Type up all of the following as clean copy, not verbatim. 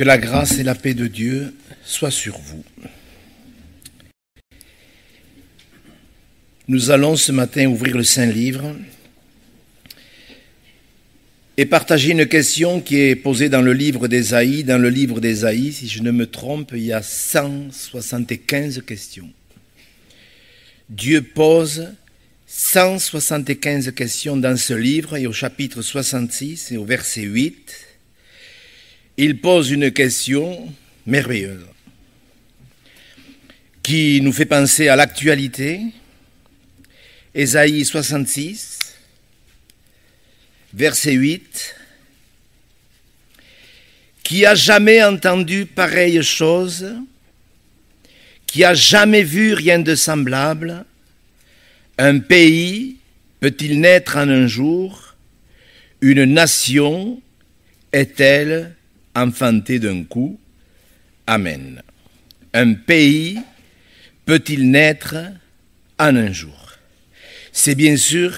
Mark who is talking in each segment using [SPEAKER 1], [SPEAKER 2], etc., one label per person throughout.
[SPEAKER 1] Que la grâce et la paix de Dieu soient sur vous. Nous allons ce matin ouvrir le Saint-Livre et partager une question qui est posée dans le livre d'Ésaïe. Dans le livre d'Ésaïe, si je ne me trompe, il y a 175 questions. Dieu pose 175 questions dans ce livre et au chapitre 66 et au verset 8, il pose une question merveilleuse qui nous fait penser à l'actualité. Ésaïe 66, verset 8. Qui a jamais entendu pareille chose? Qui a jamais vu rien de semblable? Un pays peut-il naître en un jour? Une nation est-elle enfantée d'un coup? Amen. Un pays peut-il naître en un jour? C'est bien sûr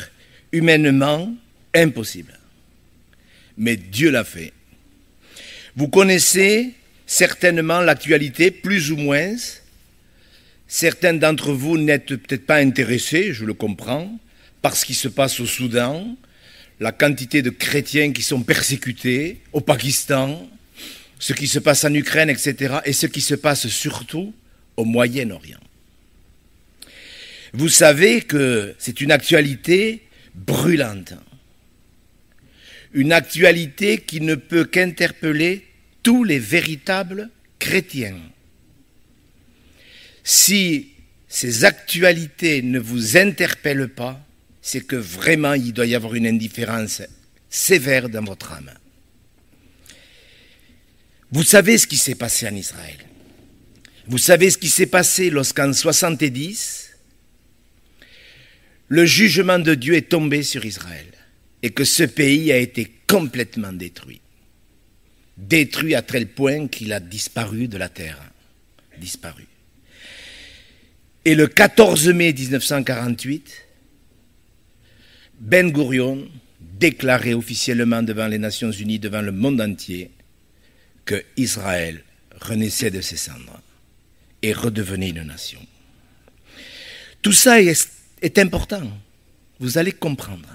[SPEAKER 1] humainement impossible. Mais Dieu l'a fait. Vous connaissez certainement l'actualité, plus ou moins. Certains d'entre vous n'êtes peut-être pas intéressés, je le comprends, par ce qui se passe au Soudan, la quantité de chrétiens qui sont persécutés, au Pakistan, ce qui se passe en Ukraine, etc., et ce qui se passe surtout au Moyen-Orient. Vous savez que c'est une actualité brûlante, une actualité qui ne peut qu'interpeller tous les véritables chrétiens. Si ces actualités ne vous interpellent pas, c'est que vraiment il doit y avoir une indifférence sévère dans votre âme. Vous savez ce qui s'est passé en Israël. Vous savez ce qui s'est passé lorsqu'en 70, le jugement de Dieu est tombé sur Israël et que ce pays a été complètement détruit. Détruit à tel point qu'il a disparu de la terre. Disparu. Et le 14 mai 1948, Ben Gurion déclarait officiellement devant les Nations Unies, devant le monde entier, que Israël renaissait de ses cendres et redevenait une nation. Tout ça est important, vous allez comprendre.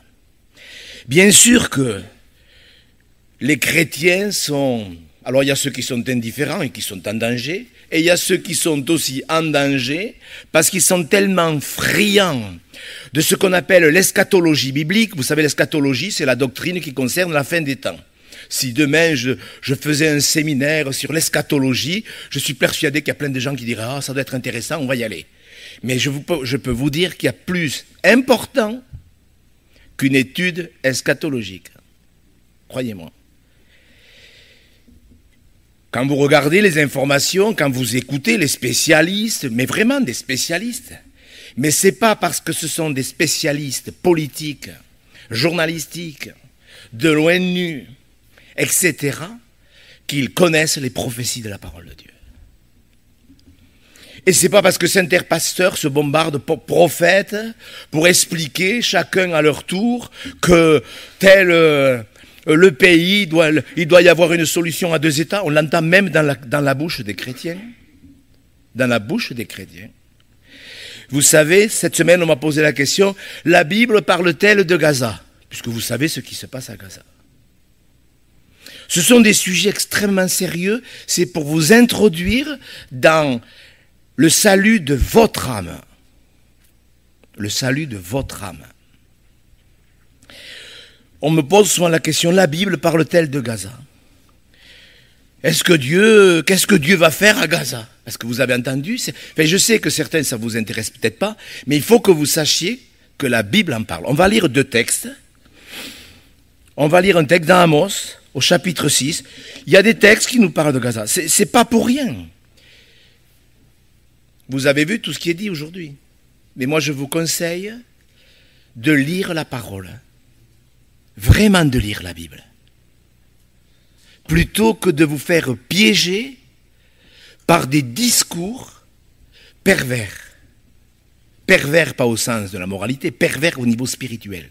[SPEAKER 1] Bien sûr que les chrétiens sont... Alors il y a ceux qui sont indifférents et qui sont en danger, et il y a ceux qui sont aussi en danger parce qu'ils sont tellement friands de ce qu'on appelle l'eschatologie biblique. Vous savez, l'eschatologie, c'est la doctrine qui concerne la fin des temps. Si demain je faisais un séminaire sur l'eschatologie, je suis persuadé qu'il y a plein de gens qui diraient « Ah, ça doit être intéressant, on va y aller ». Mais je peux vous dire qu'il y a plus important qu'une étude eschatologique. Croyez-moi. Quand vous regardez les informations, quand vous écoutez les spécialistes, mais vraiment des spécialistes, mais ce n'est pas parce que ce sont des spécialistes politiques, journalistiques, de l'ONU, etc., qu'ils connaissent les prophéties de la parole de Dieu. Et ce n'est pas parce que certains pasteurs se bombardent de prophètes pour expliquer, chacun à leur tour, que le pays, il doit y avoir une solution à deux États. On l'entend même dans la bouche des chrétiens. Dans la bouche des chrétiens. Vous savez, cette semaine, on m'a posé la question, la Bible parle-t-elle de Gaza? Puisque vous savez ce qui se passe à Gaza. Ce sont des sujets extrêmement sérieux. C'est pour vous introduire dans le salut de votre âme. Le salut de votre âme. On me pose souvent la question, la Bible parle-t-elle de Gaza? Qu'est-ce que Dieu va faire à Gaza? Est-ce que vous avez entendu? Je sais que certains, ça ne vous intéresse peut-être pas, mais il faut que vous sachiez que la Bible en parle. On va lire deux textes. On va lire un texte dans Amos, au chapitre 6. Il y a des textes qui nous parlent de Gaza. C'est pas pour rien. Vous avez vu tout ce qui est dit aujourd'hui. Mais moi, je vous conseille de lire la parole. Vraiment de lire la Bible. Plutôt que de vous faire piéger par des discours pervers. Pervers pas au sens de la moralité, pervers au niveau spirituel.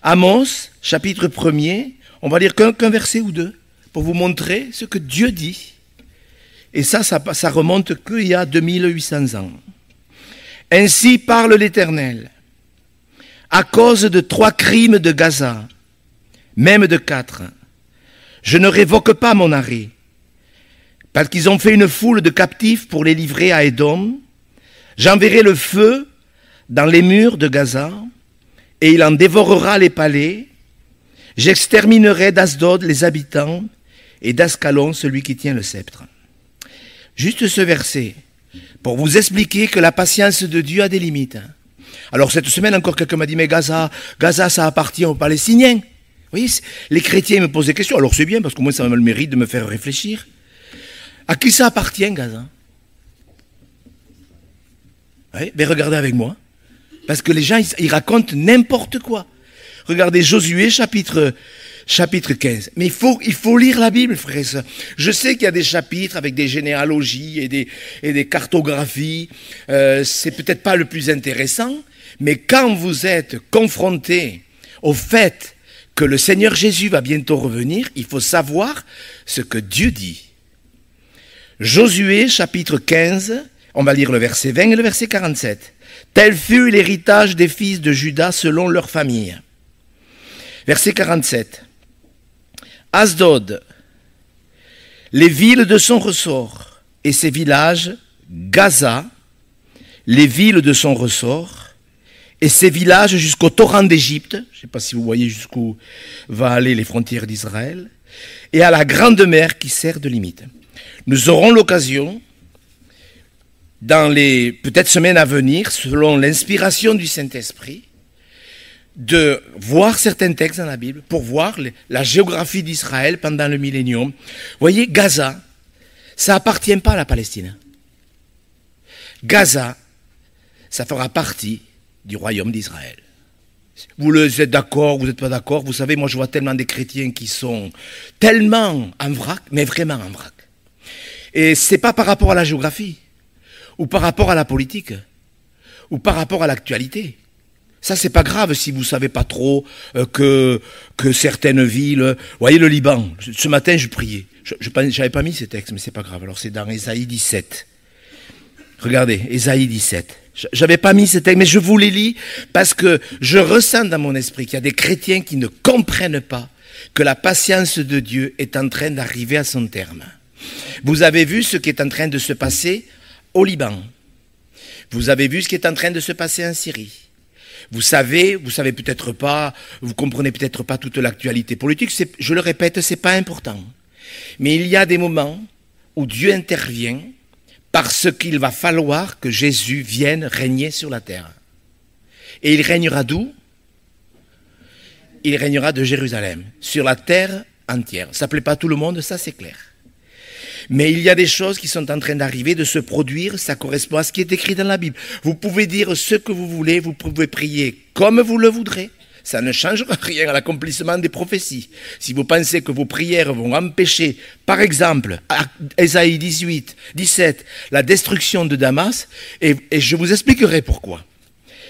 [SPEAKER 1] Amos, chapitre 1er, on va lire qu'un verset ou deux. pour vous montrer ce que Dieu dit. Et ça remonte qu'il y a 2800 ans. Ainsi parle l'Éternel. À cause de 3 crimes de Gaza, même de 4, je ne révoque pas mon arrêt, parce qu'ils ont fait une foule de captifs pour les livrer à Édom. J'enverrai le feu dans les murs de Gaza, et il en dévorera les palais. J'exterminerai d'Asdod les habitants, et d'Ascalon celui qui tient le sceptre. Juste ce verset, pour vous expliquer que la patience de Dieu a des limites. Alors cette semaine encore quelqu'un m'a dit, mais Gaza ça appartient aux Palestiniens. Vous voyez, les chrétiens me posent des questions, alors c'est bien, parce qu'au moins ça me le mérite de me faire réfléchir. À qui ça appartient, Gaza? Oui, mais regardez avec moi. Parce que les gens, ils racontent n'importe quoi. Regardez Josué, chapitre 15. Mais il faut lire la Bible, frères et sœurs. Je sais qu'il y a des chapitres avec des généalogies et des cartographies. C'est peut-être pas le plus intéressant, mais quand vous êtes confronté au fait que le Seigneur Jésus va bientôt revenir, il faut savoir ce que Dieu dit. Josué, chapitre 15, on va lire le verset 20 et le verset 47. Tel fut l'héritage des fils de Juda selon leur famille. Verset 47. Asdod, les villes de son ressort et ses villages, Gaza, les villes de son ressort et ses villages jusqu'au torrent d'Égypte, je ne sais pas si vous voyez jusqu'où va aller les frontières d'Israël, et à la grande mer qui sert de limite. Nous aurons l'occasion, dans les peut-être semaines à venir, selon l'inspiration du Saint-Esprit, de voir certains textes dans la Bible pour voir la géographie d'Israël pendant le millénium. Vous voyez, Gaza, ça appartient pas à la Palestine. Gaza, ça fera partie du royaume d'Israël. Vous êtes d'accord, vous n'êtes pas d'accord. Vous savez, moi je vois tellement des chrétiens qui sont tellement en vrac, mais vraiment en vrac. Et c'est pas par rapport à la géographie, ou par rapport à la politique, ou par rapport à l'actualité. Ça, c'est pas grave si vous savez pas trop que certaines villes... Vous voyez le Liban, ce matin je priais. J'avais pas mis ces textes, mais c'est pas grave. Alors c'est dans Ésaïe 17. Regardez, Ésaïe 17. J'avais pas mis ces textes, mais je vous les lis parce que je ressens dans mon esprit qu'il y a des chrétiens qui ne comprennent pas que la patience de Dieu est en train d'arriver à son terme. Vous avez vu ce qui est en train de se passer au Liban. Vous avez vu ce qui est en train de se passer en Syrie. Vous savez peut-être pas, vous comprenez peut-être pas toute l'actualité politique, je le répète, c'est pas important. Mais il y a des moments où Dieu intervient parce qu'il va falloir que Jésus vienne régner sur la terre. Et il régnera d'où? Il régnera de Jérusalem, sur la terre entière. Ça ne plaît pas à tout le monde, ça c'est clair. Mais il y a des choses qui sont en train d'arriver, de se produire, ça correspond à ce qui est écrit dans la Bible. Vous pouvez dire ce que vous voulez, vous pouvez prier comme vous le voudrez. Ça ne changera rien à l'accomplissement des prophéties. Si vous pensez que vos prières vont empêcher, par exemple, à Ésaïe 18, 17, la destruction de Damas, et je vous expliquerai pourquoi.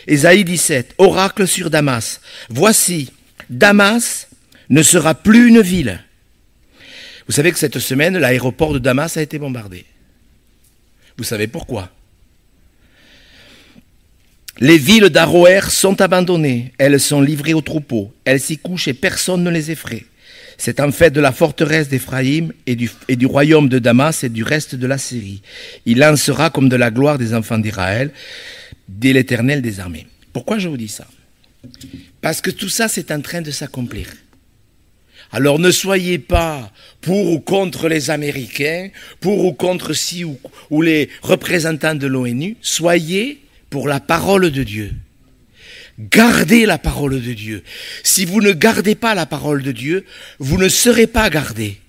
[SPEAKER 1] Ésaïe 17, oracle sur Damas. Voici, Damas ne sera plus une ville. Vous savez que cette semaine, l'aéroport de Damas a été bombardé. Vous savez pourquoi? Les villes d'Aroer sont abandonnées, elles sont livrées aux troupeaux, elles s'y couchent et personne ne les effraie. C'est en fait de la forteresse d'Éphraïm et du royaume de Damas et du reste de la Syrie. Il en sera comme de la gloire des enfants d'Israël, dès l'Éternel des armées. Pourquoi je vous dis ça? Parce que tout ça, c'est en train de s'accomplir. Alors ne soyez pas pour ou contre les Américains, pour ou contre ci ou les représentants de l'ONU, soyez pour la parole de Dieu. Gardez la parole de Dieu. Si vous ne gardez pas la parole de Dieu, vous ne serez pas gardés.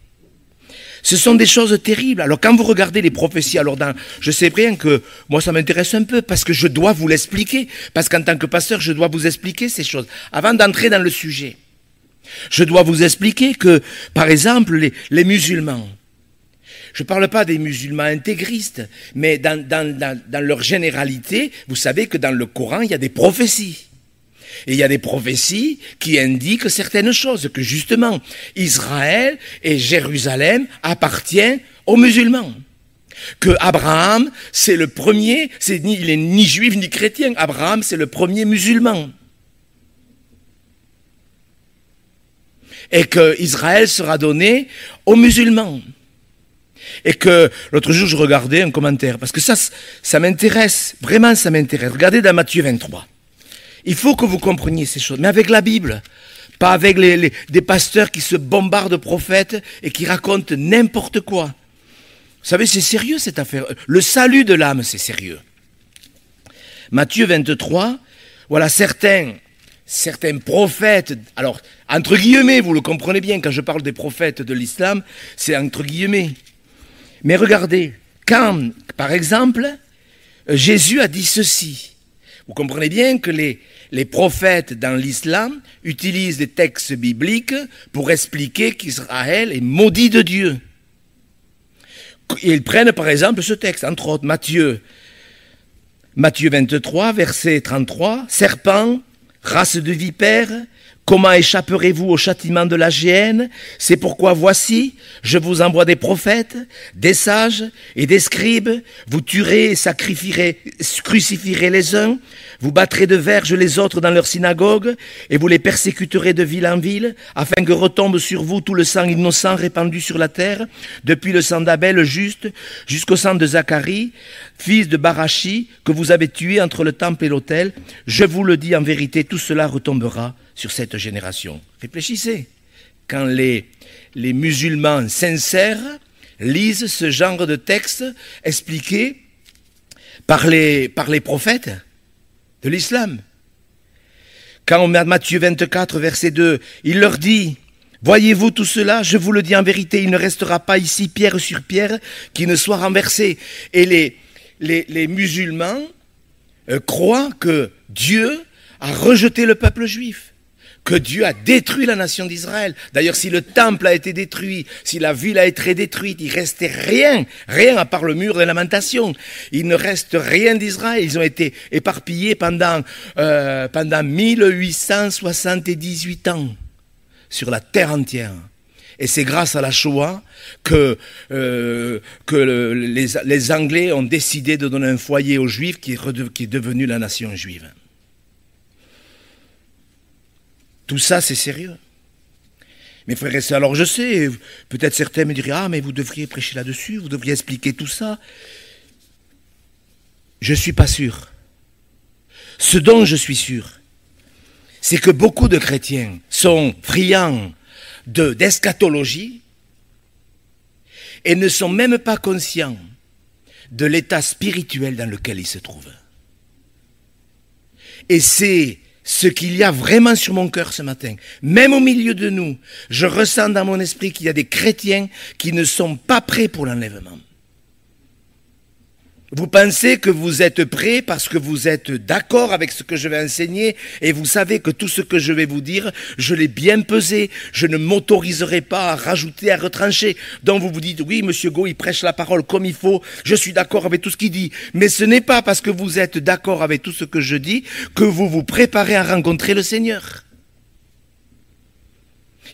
[SPEAKER 1] Ce sont des choses terribles. Alors quand vous regardez les prophéties, alors je sais bien que moi ça m'intéresse un peu parce que je dois vous l'expliquer, parce qu'en tant que pasteur, je dois vous expliquer ces choses. Avant d'entrer dans le sujet, je dois vous expliquer que, par exemple, les musulmans, je ne parle pas des musulmans intégristes, mais dans leur généralité, vous savez que dans le Coran, il y a des prophéties. Et il y a des prophéties qui indiquent certaines choses, que justement, Israël et Jérusalem appartiennent aux musulmans. Que Abraham, c'est le premier, il est ni juif ni chrétien, Abraham, c'est le premier musulman. Et que Israël sera donné aux musulmans. Et que l'autre jour, je regardais un commentaire, parce que ça m'intéresse, vraiment ça m'intéresse. Regardez dans Matthieu 23. Il faut que vous compreniez ces choses, mais avec la Bible, pas avec des pasteurs qui se bombardent de prophètes et qui racontent n'importe quoi. Vous savez, c'est sérieux cette affaire. Le salut de l'âme, c'est sérieux. Matthieu 23, voilà certains prophètes, alors entre guillemets, vous le comprenez bien, quand je parle des prophètes de l'islam, c'est entre guillemets. Mais regardez, quand, par exemple, Jésus a dit ceci, vous comprenez bien que les prophètes dans l'islam utilisent des textes bibliques pour expliquer qu'Israël est maudit de Dieu. Ils prennent par exemple ce texte, entre autres Matthieu 23, verset 33, « Serpent, race de vipères, comment échapperez-vous au châtiment de la géhenne? C'est pourquoi voici, je vous envoie des prophètes, des sages et des scribes. Vous tuerez et crucifierez les uns, vous battrez de verges les autres dans leurs synagogues, et vous les persécuterez de ville en ville, afin que retombe sur vous tout le sang innocent répandu sur la terre, depuis le sang d'Abel juste, jusqu'au sang de Zacharie, fils de Barachi, que vous avez tué entre le temple et l'autel. Je vous le dis en vérité, tout cela retombera sur cette génération. » Réfléchissez. Quand les musulmans sincères lisent ce genre de texte expliqué par les prophètes de l'islam. Quand Matthieu 24, verset 2, il leur dit, « Voyez-vous tout cela? Je vous le dis en vérité, il ne restera pas ici pierre sur pierre qui ne soit renversée. » Et les musulmans croient que Dieu a rejeté le peuple juif, que Dieu a détruit la nation d'Israël. D'ailleurs, si le temple a été détruit, si la ville a été détruite, il restait rien à part le mur de lamentation. Il ne reste rien d'Israël. Ils ont été éparpillés pendant 1878 ans sur la terre entière. Et c'est grâce à la Shoah que les Anglais ont décidé de donner un foyer aux Juifs qui est devenu la nation juive. Tout ça, c'est sérieux. Mes frères et sœurs, alors je sais, peut-être certains me diraient « Ah, mais vous devriez prêcher là-dessus, vous devriez expliquer tout ça. » Je ne suis pas sûr. Ce dont je suis sûr, c'est que beaucoup de chrétiens sont friands d'eschatologie et ne sont même pas conscients de l'état spirituel dans lequel ils se trouvent. Et c'est ce qu'il y a vraiment sur mon cœur ce matin. Même au milieu de nous, je ressens dans mon esprit qu'il y a des chrétiens qui ne sont pas prêts pour l'enlèvement. Vous pensez que vous êtes prêts parce que vous êtes d'accord avec ce que je vais enseigner et vous savez que tout ce que je vais vous dire, je l'ai bien pesé, je ne m'autoriserai pas à rajouter, à retrancher. Donc vous vous dites, oui, monsieur Go, il prêche la parole comme il faut, je suis d'accord avec tout ce qu'il dit. Mais ce n'est pas parce que vous êtes d'accord avec tout ce que je dis que vous vous préparez à rencontrer le Seigneur.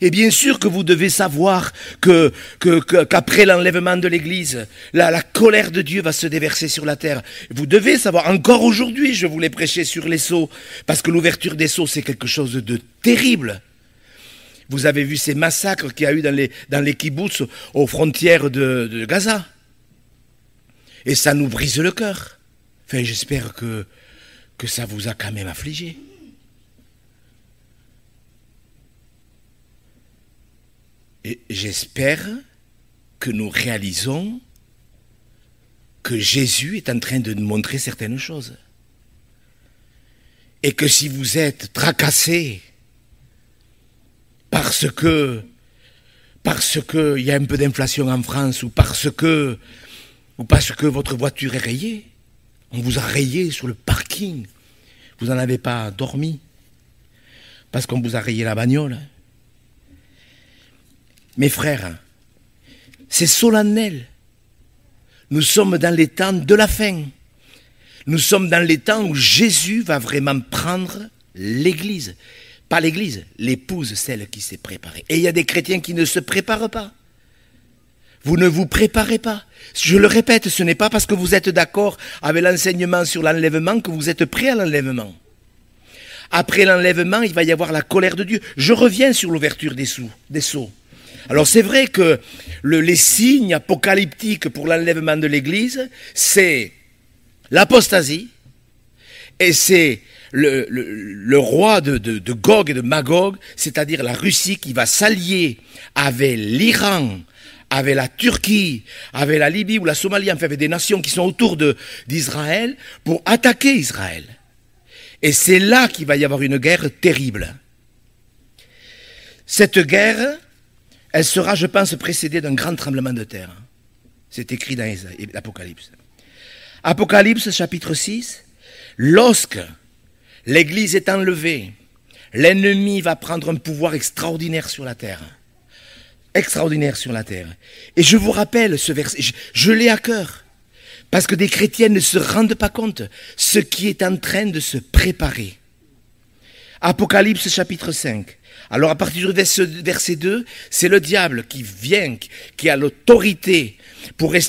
[SPEAKER 1] Et bien sûr que vous devez savoir qu'après l'enlèvement de l'Église, la colère de Dieu va se déverser sur la terre. Vous devez savoir, encore aujourd'hui, je voulais prêcher sur les sceaux, parce que l'ouverture des sceaux, c'est quelque chose de terrible. Vous avez vu ces massacres qu'il y a eu dans les kibboutz aux frontières de Gaza. Et ça nous brise le cœur. Enfin, j'espère que ça vous a quand même affligé. Et j'espère que nous réalisons que Jésus est en train de nous montrer certaines choses. Et que si vous êtes tracassé parce que il y a un peu d'inflation en France ou parce que votre voiture est rayée, on vous a rayé sur le parking, vous n'en avez pas dormi parce qu'on vous a rayé la bagnole. Mes frères, c'est solennel. Nous sommes dans les temps de la fin. Nous sommes dans les temps où Jésus va vraiment prendre L'Église. Pas l'Église, l'épouse, celle qui s'est préparée. Et il y a des chrétiens qui ne se préparent pas. Vous ne vous préparez pas. Je le répète, ce n'est pas parce que vous êtes d'accord avec l'enseignement sur l'enlèvement que vous êtes prêt à l'enlèvement. Après l'enlèvement, il va y avoir la colère de Dieu. Je reviens sur l'ouverture des sceaux. Alors c'est vrai que les signes apocalyptiques pour l'enlèvement de l'Église, c'est l'apostasie et c'est le roi de Gog et de Magog, c'est-à-dire la Russie qui va s'allier avec l'Iran, avec la Turquie, avec la Libye ou la Somalie, enfin avec des nations qui sont autour d'Israël pour attaquer Israël. Et c'est là qu'il va y avoir une guerre terrible. Cette guerre, elle sera, je pense, précédée d'un grand tremblement de terre. C'est écrit dans l'Apocalypse. Apocalypse chapitre 6, lorsque l'Église est enlevée, l'ennemi va prendre un pouvoir extraordinaire sur la terre. Extraordinaire sur la terre. Et je vous rappelle ce verset, je l'ai à cœur. Parce que des chrétiens ne se rendent pas compte ce qui est en train de se préparer. Apocalypse chapitre 5. Alors à partir du verset 2, c'est le diable qui vient, qui a l'autorité,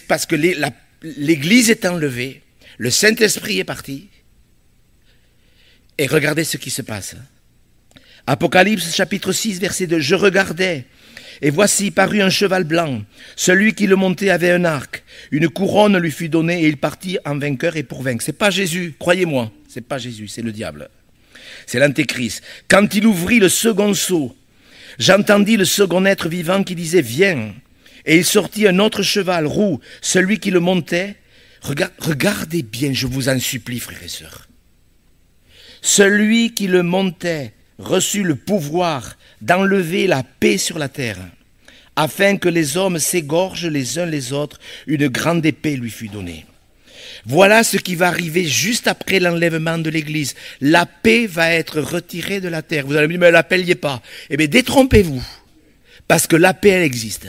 [SPEAKER 1] parce que l'Église est enlevée, le Saint-Esprit est parti. Et regardez ce qui se passe. Apocalypse chapitre 6, verset 2. Je regardais. Et voici parut un cheval blanc. Celui qui le montait avait un arc. Une couronne lui fut donnée et il partit en vainqueur et pour vaincre. C'est pas Jésus, croyez-moi. C'est pas Jésus, c'est le diable. C'est l'antéchrist. Quand il ouvrit le second sceau, j'entendis le second être vivant qui disait « Viens ». Et il sortit un autre cheval roux. Celui qui le montait, regardez bien, je vous en supplie, frères et sœurs. Celui qui le montait reçut le pouvoir d'enlever la paix sur la terre, afin que les hommes s'égorgent les uns les autres, une grande épée lui fut donnée. Voilà ce qui va arriver juste après l'enlèvement de l'Église. La paix va être retirée de la terre. Vous allez me dire, mais la paix n'y est pas. Eh bien, détrompez-vous, parce que la paix, elle existe.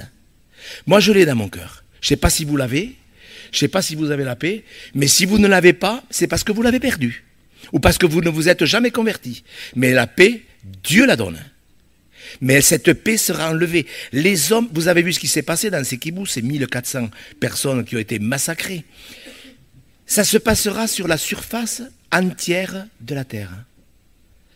[SPEAKER 1] Moi, je l'ai dans mon cœur. Je ne sais pas si vous l'avez, je ne sais pas si vous avez la paix, mais si vous ne l'avez pas, c'est parce que vous l'avez perdue, ou parce que vous ne vous êtes jamais converti. Mais la paix, Dieu la donne. Mais cette paix sera enlevée. Les hommes, vous avez vu ce qui s'est passé dans ces kibboutzs, ces 1400 personnes qui ont été massacrées. Ça se passera sur la surface entière de la terre.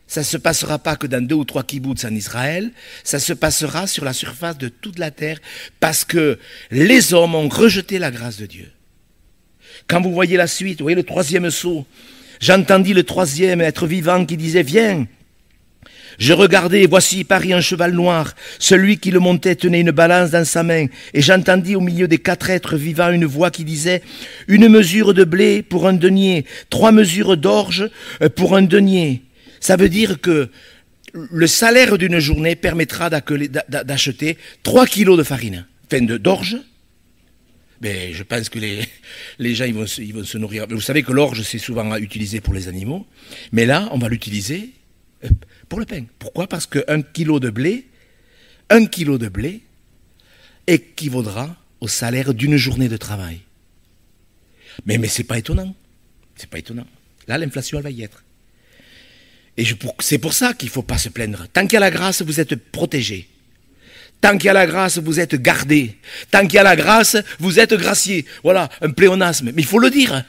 [SPEAKER 1] Ça ne se passera pas que dans 2 ou 3 kibbutz en Israël, ça se passera sur la surface de toute la terre parce que les hommes ont rejeté la grâce de Dieu. Quand vous voyez la suite, vous voyez le 3e sceau, j'entendis le 3e être vivant qui disait « Viens ». Je regardais, et voici parut un cheval noir. Celui qui le montait tenait une balance dans sa main. Et j'entendis au milieu des 4 êtres vivants une voix qui disait « Une mesure de blé pour un denier, 3 mesures d'orge pour un denier. » Ça veut dire que le salaire d'une journée permettra d'acheter 3 kilos de farine, enfin d'orge. Mais je pense que les gens ils vont se nourrir. Vous savez que l'orge c'est souvent utilisé pour les animaux. Mais là, on va l'utiliser pour le pain. Pourquoi? Parce qu'un kilo de blé équivaudra au salaire d'une journée de travail. Mais c'est pas étonnant. C'est pas étonnant. Là, l'inflation, elle va y être. Et c'est pour ça qu'il ne faut pas se plaindre. Tant qu'il y a la grâce, vous êtes protégé. Tant qu'il y a la grâce, vous êtes gardé. Tant qu'il y a la grâce, vous êtes gracié. Voilà, un pléonasme. Mais il faut le dire.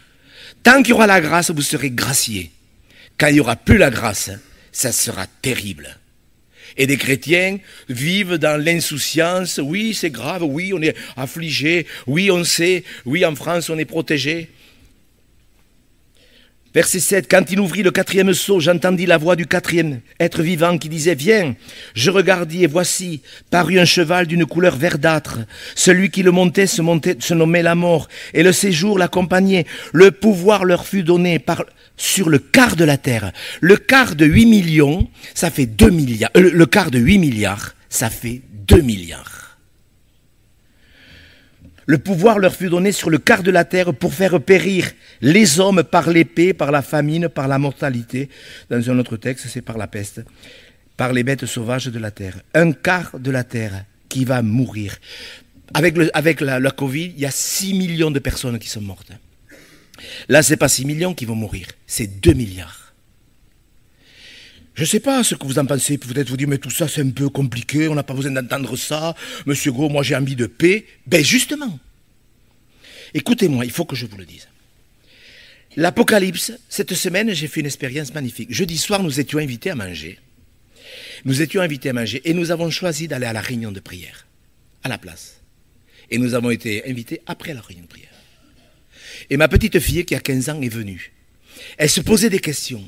[SPEAKER 1] Tant qu'il y aura la grâce, vous serez gracié. Quand il n'y aura plus la grâce, ça sera terrible. Et des chrétiens vivent dans l'insouciance. Oui, c'est grave. Oui, on est affligé. Oui, on sait. Oui, en France, on est protégé. Verset 7, quand il ouvrit le 4e sceau, j'entendis la voix du 4e être vivant qui disait « Viens ». Je regardai et voici, parut un cheval d'une couleur verdâtre. Celui qui le montait se nommait la mort, et le séjour l'accompagnait. Le pouvoir leur fut donné sur le quart de la terre. Le quart de 8 millions, ça fait 2 milliards. Le quart de 8 milliards, ça fait 2 milliards. Le pouvoir leur fut donné sur le quart de la terre pour faire périr les hommes par l'épée, par la famine, par la mortalité. Dans un autre texte, c'est par la peste, par les bêtes sauvages de la terre. Un quart de la terre qui va mourir. Avec la Covid, il y a 6 millions de personnes qui sont mortes. Là, ce n'est pas 6 millions qui vont mourir, c'est 2 milliards. Je ne sais pas ce que vous en pensez, peut-être vous dire, mais tout ça c'est un peu compliqué, on n'a pas besoin d'entendre ça. Monsieur Gros, moi j'ai envie de paix. Ben justement, écoutez-moi, il faut que je vous le dise. L'Apocalypse, cette semaine, j'ai fait une expérience magnifique. Jeudi soir, nous étions invités à manger. Et nous avons choisi d'aller à la réunion de prière, à la place. Et nous avons été invités après la réunion de prière. Et ma petite fille, qui a 15 ans, est venue. Elle se posait des questions.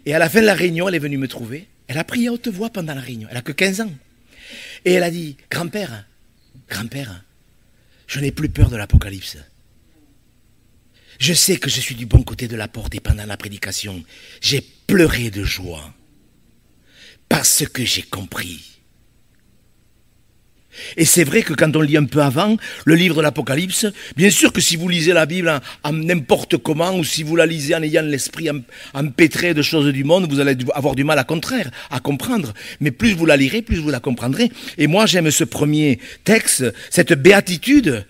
[SPEAKER 1] Et à la fin de la réunion, elle est venue me trouver. Elle a prié à haute voix pendant la réunion. Elle n'a que 15 ans. Et elle a dit, grand-père, je n'ai plus peur de l'Apocalypse. Je sais que je suis du bon côté de la porte et pendant la prédication, j'ai pleuré de joie parce que j'ai compris. Et c'est vrai que quand on lit un peu avant le livre de l'Apocalypse, bien sûr que si vous lisez la Bible en n'importe comment ou si vous la lisez en ayant l'esprit empêtré de choses du monde, vous allez avoir du mal à comprendre. Mais plus vous la lirez, plus vous la comprendrez. Et moi j'aime ce premier texte, cette béatitude.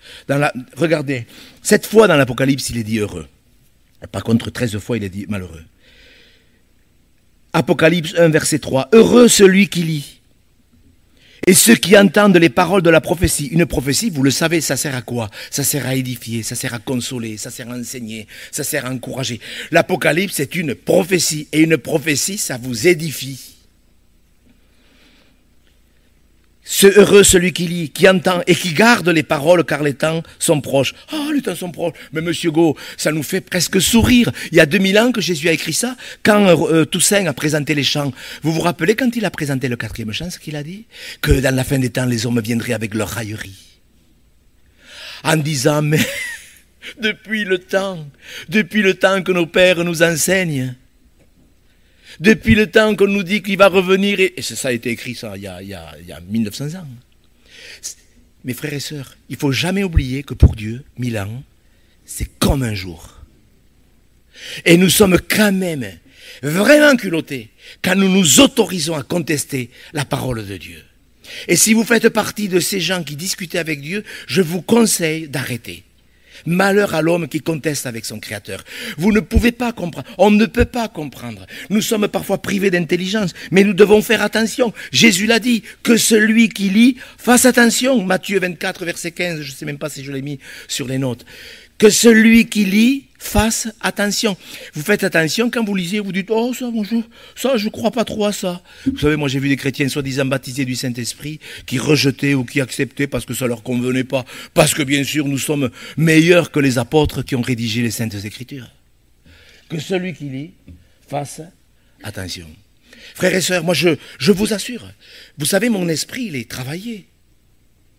[SPEAKER 1] Regardez, 7 fois dans l'Apocalypse il est dit heureux. Par contre 13 fois il est dit malheureux. Apocalypse 1 verset 3. Heureux celui qui lit. Et ceux qui entendent les paroles de la prophétie. Une prophétie, vous le savez, ça sert à quoi? Ça sert à édifier, ça sert à consoler, ça sert à enseigner, ça sert à encourager. L'Apocalypse, c'est une prophétie. Et une prophétie, ça vous édifie. Heureux celui qui lit, qui entend et qui garde les paroles, car les temps sont proches. Oh, les temps sont proches. Mais monsieur Go, ça nous fait presque sourire. Il y a 2000 ans que Jésus a écrit ça, quand Toussaint a présenté les chants. Vous vous rappelez quand il a présenté le 4e chant, ce qu'il a dit? Que dans la fin des temps, les hommes viendraient avec leur raillerie. En disant, mais depuis le temps que nos pères nous enseignent, depuis le temps qu'on nous dit qu'il va revenir, et ça a été écrit ça il y a 1900 ans. Mes frères et sœurs, il ne faut jamais oublier que pour Dieu, 1000 ans, c'est comme un jour. Et nous sommes quand même vraiment culottés quand nous nous autorisons à contester la parole de Dieu. Et si vous faites partie de ces gens qui discutent avec Dieu, je vous conseille d'arrêter. Malheur à l'homme qui conteste avec son Créateur. Vous ne pouvez pas comprendre. On ne peut pas comprendre. Nous sommes parfois privés d'intelligence, mais nous devons faire attention. Jésus l'a dit, que celui qui lit fasse attention. Matthieu 24, verset 15, je ne sais même pas si je l'ai mis sur les notes. Que celui qui lit fasse attention. Vous faites attention quand vous lisez, vous dites, oh ça je crois pas trop à ça. Vous savez, moi j'ai vu des chrétiens soi-disant baptisés du Saint-Esprit qui rejetaient ou qui acceptaient parce que ça leur convenait pas. Parce que bien sûr nous sommes meilleurs que les apôtres qui ont rédigé les Saintes Écritures. Que celui qui lit fasse attention. Frères et sœurs, moi je vous assure, vous savez, mon esprit il est travaillé.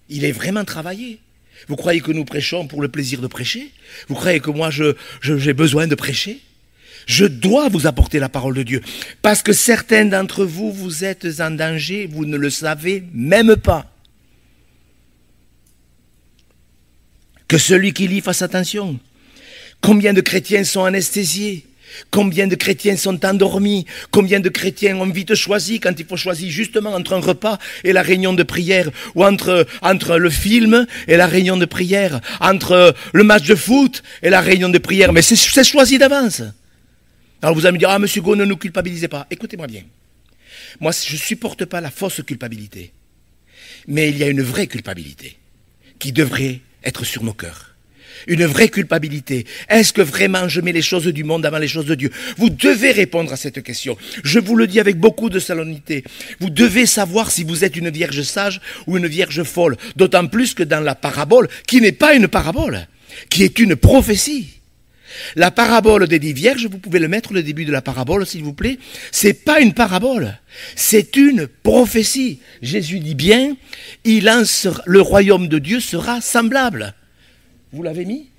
[SPEAKER 1] Il est vraiment travaillé. Vous croyez que nous prêchons pour le plaisir de prêcher? Vous croyez que moi j'ai besoin de prêcher? Je dois vous apporter la parole de Dieu. Parce que certains d'entre vous, vous êtes en danger, vous ne le savez même pas. Que celui qui lit fasse attention. Combien de chrétiens sont anesthésiés? Combien de chrétiens sont endormis? Combien de chrétiens ont vite choisi quand il faut choisir justement entre un repas et la réunion de prière, ou entre le film et la réunion de prière, entre le match de foot et la réunion de prière. Mais c'est choisi d'avance. Alors vous allez me dire, ah monsieur Go, ne nous culpabilisez pas. Écoutez-moi bien. Moi, je ne supporte pas la fausse culpabilité. Mais il y a une vraie culpabilité qui devrait être sur nos cœurs. Une vraie culpabilité. Est-ce que vraiment je mets les choses du monde avant les choses de Dieu? Vous devez répondre à cette question. Je vous le dis avec beaucoup de solennité. Vous devez savoir si vous êtes une vierge sage ou une vierge folle. D'autant plus que dans la parabole, qui n'est pas une parabole, qui est une prophétie. La parabole des 10 vierges, vous pouvez le mettre le début de la parabole, s'il vous plaît. C'est pas une parabole, c'est une prophétie. Jésus dit bien, le royaume de Dieu sera semblable. Vous l'avez mis?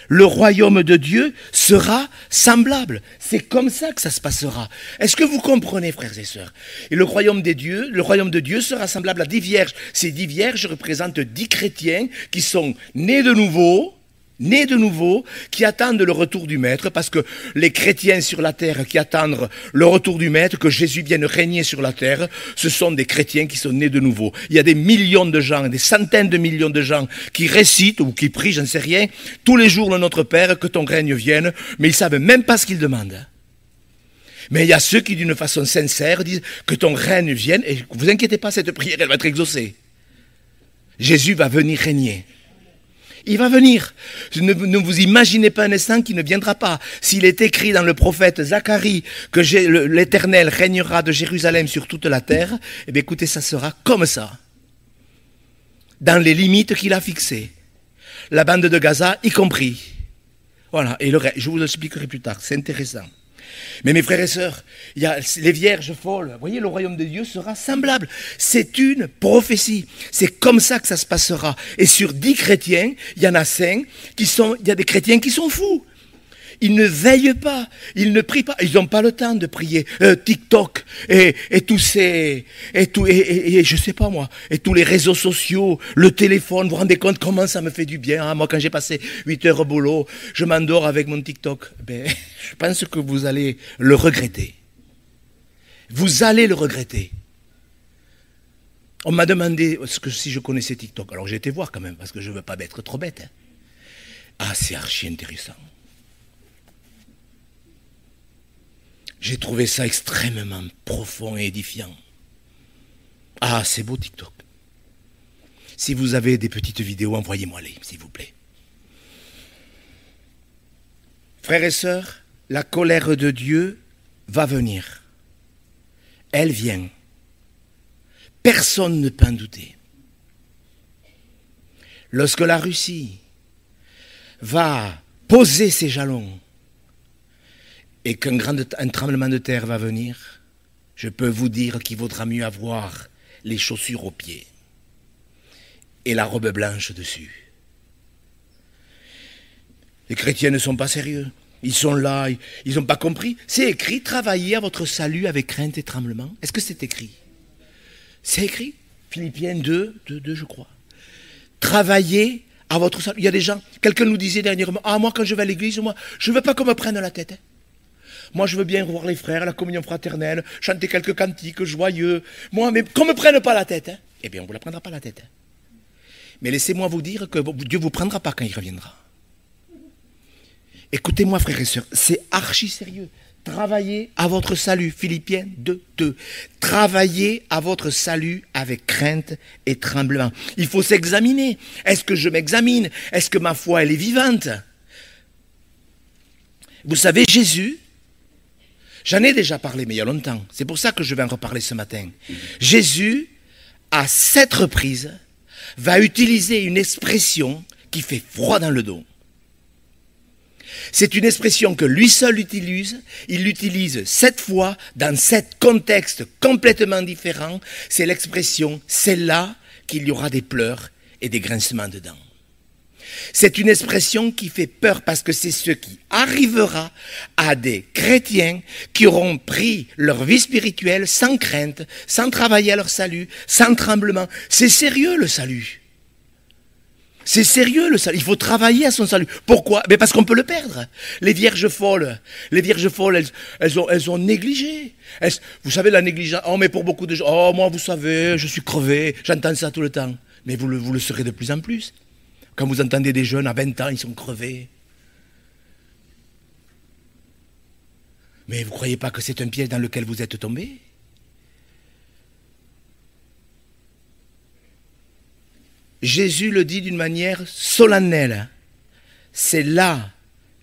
[SPEAKER 1] Le royaume de Dieu sera semblable. C'est comme ça que ça se passera. Est-ce que vous comprenez, frères et sœurs? Et le royaume de Dieu sera semblable à 10 vierges. Ces 10 vierges représentent 10 chrétiens qui sont nés de nouveau, qui attendent le retour du Maître, parce que les chrétiens sur la terre qui attendent le retour du Maître, que Jésus vienne régner sur la terre, ce sont des chrétiens qui sont nés de nouveau. Il y a des millions de gens, des centaines de millions de gens qui récitent ou qui prient, j'en sais rien, tous les jours le Notre Père, que ton règne vienne, mais ils ne savent même pas ce qu'ils demandent. Mais il y a ceux qui, d'une façon sincère, disent que ton règne vienne, et ne vous inquiétez pas, cette prière, elle va être exaucée. Jésus va venir régner. Il va venir. Ne vous imaginez pas un instant qu'il ne viendra pas. S'il est écrit dans le prophète Zacharie que l'Éternel régnera de Jérusalem sur toute la terre, eh bien écoutez, ça sera comme ça. Dans les limites qu'il a fixées. La bande de Gaza y compris. Voilà, et le reste, je vous l'expliquerai plus tard, c'est intéressant. Mais mes frères et sœurs, il y a les vierges folles. Vous voyez, le royaume de Dieu sera semblable. C'est une prophétie. C'est comme ça que ça se passera. Et sur 10 chrétiens, il y en a 5 il y a des chrétiens qui sont fous. Ils ne veillent pas, ils ne prient pas, ils n'ont pas le temps de prier. TikTok et tous ces, et je sais pas moi, et tous les réseaux sociaux, le téléphone, vous vous rendez compte comment ça me fait du bien, hein? Moi quand j'ai passé 8 heures au boulot, je m'endors avec mon TikTok. Ben, je pense que vous allez le regretter. Vous allez le regretter. On m'a demandé si je connaissais TikTok. Alors j'ai été voir quand même, parce que je ne veux pas être trop bête. Hein. Ah, c'est archi intéressant. J'ai trouvé ça extrêmement profond et édifiant. Ah, c'est beau TikTok. Si vous avez des petites vidéos, envoyez-moi-les, s'il vous plaît. Frères et sœurs, la colère de Dieu va venir. Elle vient. Personne ne peut en douter. Lorsque la Russie va poser ses jalons, et qu'un tremblement de terre va venir, je peux vous dire qu'il vaudra mieux avoir les chaussures aux pieds et la robe blanche dessus. Les chrétiens ne sont pas sérieux. Ils sont là, ils n'ont pas compris. C'est écrit, travaillez à votre salut avec crainte et tremblement. Est-ce que c'est écrit? C'est écrit. Philippiens 2, je crois. Travaillez à votre salut. Il y a des gens, quelqu'un nous disait dernièrement, ah moi quand je vais à l'église, moi, je ne veux pas qu'on me prenne la tête. Hein. Moi, je veux bien revoir les frères, la communion fraternelle, chanter quelques cantiques joyeux. Moi, mais qu'on ne me prenne pas la tête. Hein. Eh bien, on ne vous la prendra pas la tête. Hein. Mais laissez-moi vous dire que Dieu ne vous prendra pas quand il reviendra. Écoutez-moi, frères et sœurs, c'est archi sérieux. Travaillez à votre salut. Philippiens 2. Travaillez à votre salut avec crainte et tremblement. Il faut s'examiner. Est-ce que je m'examine? Est-ce que ma foi, elle est vivante? Vous savez, Jésus... J'en ai déjà parlé, mais il y a longtemps. C'est pour ça que je vais en reparler ce matin. Jésus, à 7 reprises, va utiliser une expression qui fait froid dans le dos. C'est une expression que lui seul utilise. Il l'utilise 7 fois dans 7 contextes complètement différents. C'est l'expression, c'est là qu'il y aura des pleurs et des grincements de dents. C'est une expression qui fait peur parce que c'est ce qui arrivera à des chrétiens qui auront pris leur vie spirituelle sans crainte, sans travailler à leur salut, sans tremblement. C'est sérieux le salut. C'est sérieux le salut. Il faut travailler à son salut. Pourquoi? Mais parce qu'on peut le perdre. Les vierges folles, elles ont négligé. Vous savez la négligence. Oh mais pour beaucoup de gens, oh moi vous savez, je suis crevé. J'entends ça tout le temps. Mais vous le serez de plus en plus. Quand vous entendez des jeunes à 20 ans, ils sont crevés. Mais vous ne croyez pas que c'est un piège dans lequel vous êtes tombé? Jésus le dit d'une manière solennelle. C'est là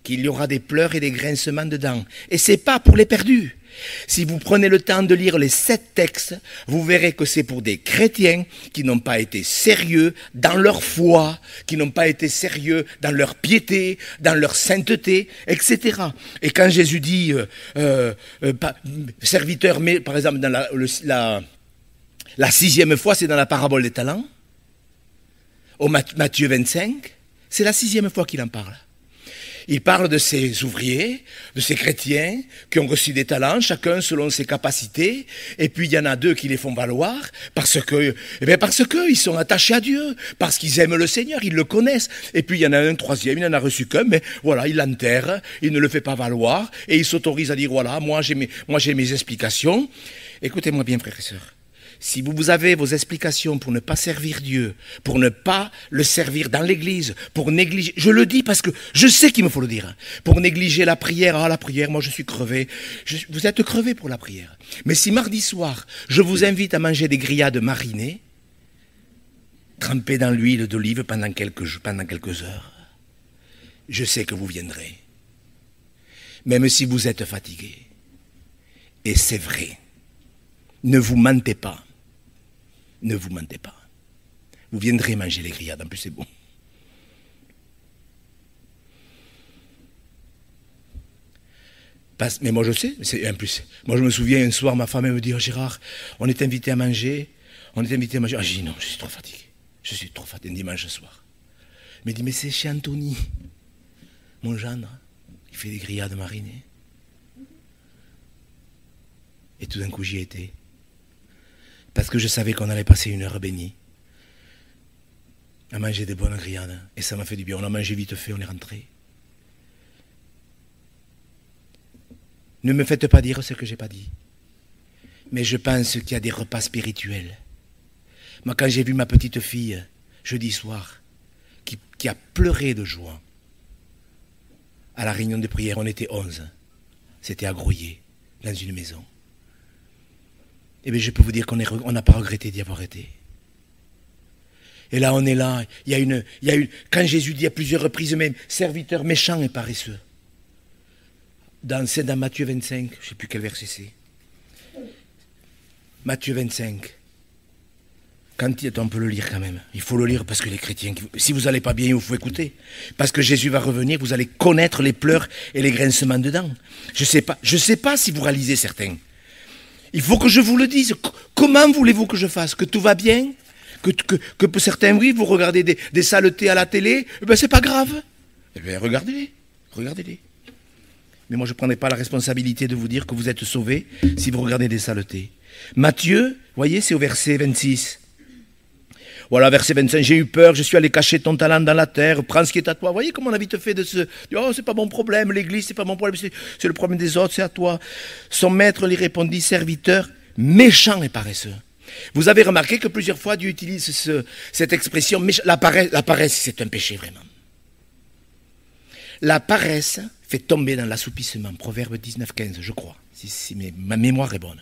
[SPEAKER 1] qu'il y aura des pleurs et des grincements de dents. Et ce n'est pas pour les perdus. Si vous prenez le temps de lire les 7 textes, vous verrez que c'est pour des chrétiens qui n'ont pas été sérieux dans leur foi, qui n'ont pas été sérieux dans leur piété, dans leur sainteté, etc. Et quand Jésus dit serviteur, mais par exemple dans la 6e fois, c'est dans la parabole des talents, au Matthieu 25, c'est la 6e fois qu'il en parle. Il parle de ces ouvriers, de ces chrétiens qui ont reçu des talents, chacun selon ses capacités. Et puis il y en a 2 qui les font valoir parce que ils sont attachés à Dieu, parce qu'ils aiment le Seigneur, ils le connaissent. Et puis il y en a un 3e, il n'en a reçu qu'un, mais voilà, il l'enterre, il ne le fait pas valoir et il s'autorise à dire voilà, moi j'ai mes explications. Écoutez-moi bien, frères et sœurs. Si vous avez vos explications pour ne pas servir Dieu, pour ne pas le servir dans l'église, pour négliger, je le dis parce que je sais qu'il me faut le dire, pour négliger la prière, la prière, moi je suis crevé, vous êtes crevé pour la prière. Mais si mardi soir, je vous invite à manger des grillades marinées, trempées dans l'huile d'olive pendant quelques heures, je sais que vous viendrez. Même si vous êtes fatigué. Et c'est vrai. Ne vous mentez pas. Ne vous mentez pas. Vous viendrez manger les grillades, en plus c'est bon. Mais moi je sais, en plus. Moi je me souviens un soir, ma femme elle me dit, oh, Gérard, on est invité à manger. Ah j'ai dit non, je suis trop fatigué. Je suis trop fatigué, un dimanche soir. Elle me dit, mais c'est chez Anthony, mon gendre, il fait des grillades marinées. Et tout d'un coup j'y étais. Parce que je savais qu'on allait passer une heure bénie à manger des bonnes grillades. Et ça m'a fait du bien. On a mangé vite fait, on est rentré. Ne me faites pas dire ce que j'ai pas dit. Mais je pense qu'il y a des repas spirituels. Moi, quand j'ai vu ma petite fille, jeudi soir, qui a pleuré de joie, à la réunion de prière, on était 11. C'était à Grouillé, dans une maison. Eh bien, je peux vous dire qu'on n'a pas regretté d'y avoir été. Et là, on est là. Quand Jésus dit à plusieurs reprises même, serviteur méchant et paresseux. C'est dans Matthieu 25, je ne sais plus quel verset c'est. Matthieu 25. On peut le lire quand même. Il faut le lire parce que les chrétiens, si vous n'allez pas bien, il faut écouter. Parce que Jésus va revenir, vous allez connaître les pleurs et les grincements de dents. Je sais pas si vous réalisez certains. Il faut que je vous le dise. Comment voulez-vous que je fasse? Que tout va bien? Que pour certains, oui, vous regardez des saletés à la télé? Eh bien, c'est pas grave. Eh bien, regardez-les. Mais moi, je ne prendrai pas la responsabilité de vous dire que vous êtes sauvés si vous regardez des saletés. Matthieu, voyez, c'est au verset 26. Voilà, verset 25, j'ai eu peur, je suis allé cacher ton talent dans la terre, prends ce qui est à toi. Vous voyez comment on a vite fait de se... Oh, c'est pas mon problème, l'église, c'est pas mon problème, c'est le problème des autres, c'est à toi. Son maître lui répondit, serviteur méchant et paresseux. Vous avez remarqué que plusieurs fois Dieu utilise cette expression, la paresse, c'est un péché vraiment. La paresse fait tomber dans l'assoupissement, Proverbe 19-15, je crois, si ma mémoire est bonne.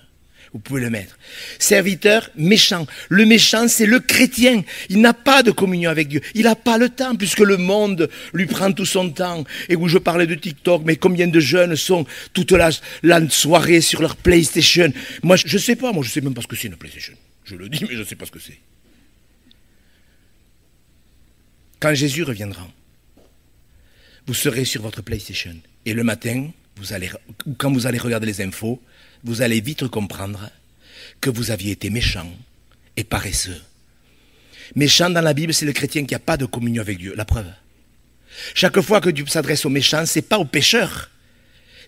[SPEAKER 1] Vous pouvez le mettre. Serviteur méchant. Le méchant, c'est le chrétien. Il n'a pas de communion avec Dieu. Il n'a pas le temps, puisque le monde lui prend tout son temps. Et où je parlais de TikTok, mais combien de jeunes sont toute la soirée sur leur PlayStation. Moi, je ne sais pas. Moi, je ne sais même pas ce que c'est une PlayStation. Je le dis, mais je ne sais pas ce que c'est. Quand Jésus reviendra, vous serez sur votre PlayStation. Et le matin, quand vous allez regarder les infos, vous allez vite comprendre que vous aviez été méchant et paresseux. Méchant dans la Bible, c'est le chrétien qui n'a pas de communion avec Dieu. La preuve. Chaque fois que Dieu s'adresse aux méchants, ce n'est pas aux pécheurs.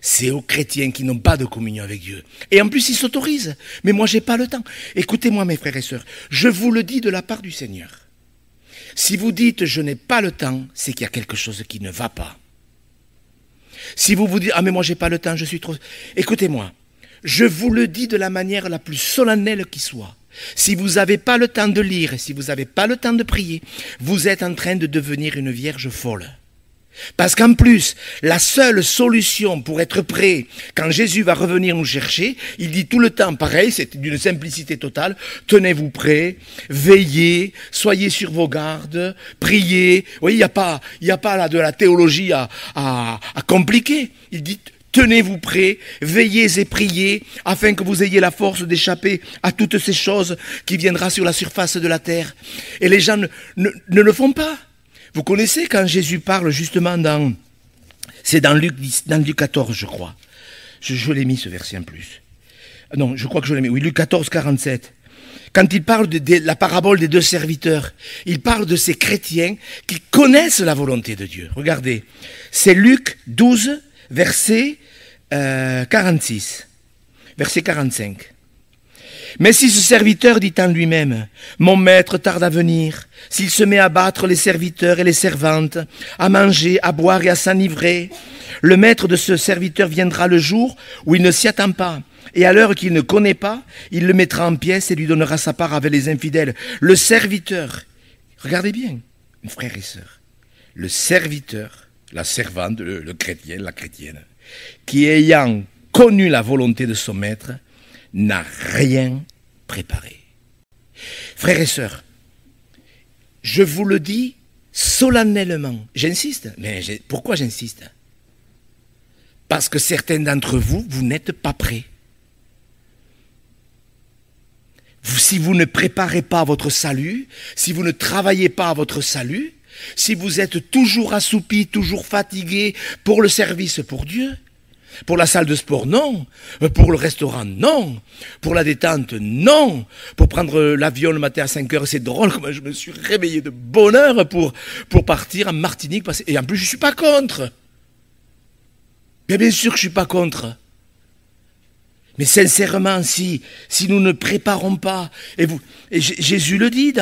[SPEAKER 1] C'est aux chrétiens qui n'ont pas de communion avec Dieu. Et en plus, ils s'autorisent. Mais moi, je n'ai pas le temps. Écoutez-moi, mes frères et sœurs. Je vous le dis de la part du Seigneur. Si vous dites « je n'ai pas le temps », c'est qu'il y a quelque chose qui ne va pas. Si vous vous dites « ah mais moi, je n'ai pas le temps, je suis trop... » Écoutez-moi. Je vous le dis de la manière la plus solennelle qui soit. Si vous n'avez pas le temps de lire et si vous n'avez pas le temps de prier, vous êtes en train de devenir une vierge folle. Parce qu'en plus, la seule solution pour être prêt, quand Jésus va revenir nous chercher, il dit tout le temps, pareil, c'est d'une simplicité totale, tenez-vous prêts, veillez, soyez sur vos gardes, priez. Vous voyez, il n'y a pas là de la théologie à compliquer. Il dit... Tenez-vous prêts, veillez et priez, afin que vous ayez la force d'échapper à toutes ces choses qui viendront sur la surface de la terre. Et les gens ne le font pas. Vous connaissez quand Jésus parle justement c'est dans Luc 14, je crois. Je l'ai mis ce verset en plus. Non, je crois que je l'ai mis. Oui, Luc 14, 47. Quand il parle de la parabole des deux serviteurs, il parle de ces chrétiens qui connaissent la volonté de Dieu. Regardez, c'est Luc 12, verset 46, verset 45. Mais si ce serviteur dit en lui-même, mon maître tarde à venir, s'il se met à battre les serviteurs et les servantes, à manger, à boire et à s'enivrer, le maître de ce serviteur viendra le jour où il ne s'y attend pas, Et à l'heure qu'il ne connaît pas, il le mettra en pièces et lui donnera sa part avec les infidèles. Le serviteur, regardez bien, frères et sœurs, le serviteur, la servante, le chrétien, la chrétienne, qui ayant connu la volonté de son maître, n'a rien préparé. Frères et sœurs, je vous le dis solennellement, j'insiste, mais pourquoi j'insiste? Parce que certains d'entre vous, vous n'êtes pas prêts. Si vous ne préparez pas votre salut, si vous ne travaillez pas à votre salut, si vous êtes toujours assoupi, toujours fatigué pour le service pour Dieu, pour la salle de sport, non. Pour le restaurant, non. Pour la détente, non. Pour prendre l'avion le matin à 5 heures, c'est drôle comment je me suis réveillé de bonne heure pour partir en Martinique. Et en plus, je ne suis pas contre. Bien sûr que je ne suis pas contre. Mais sincèrement, si nous ne préparons pas, et Jésus le dit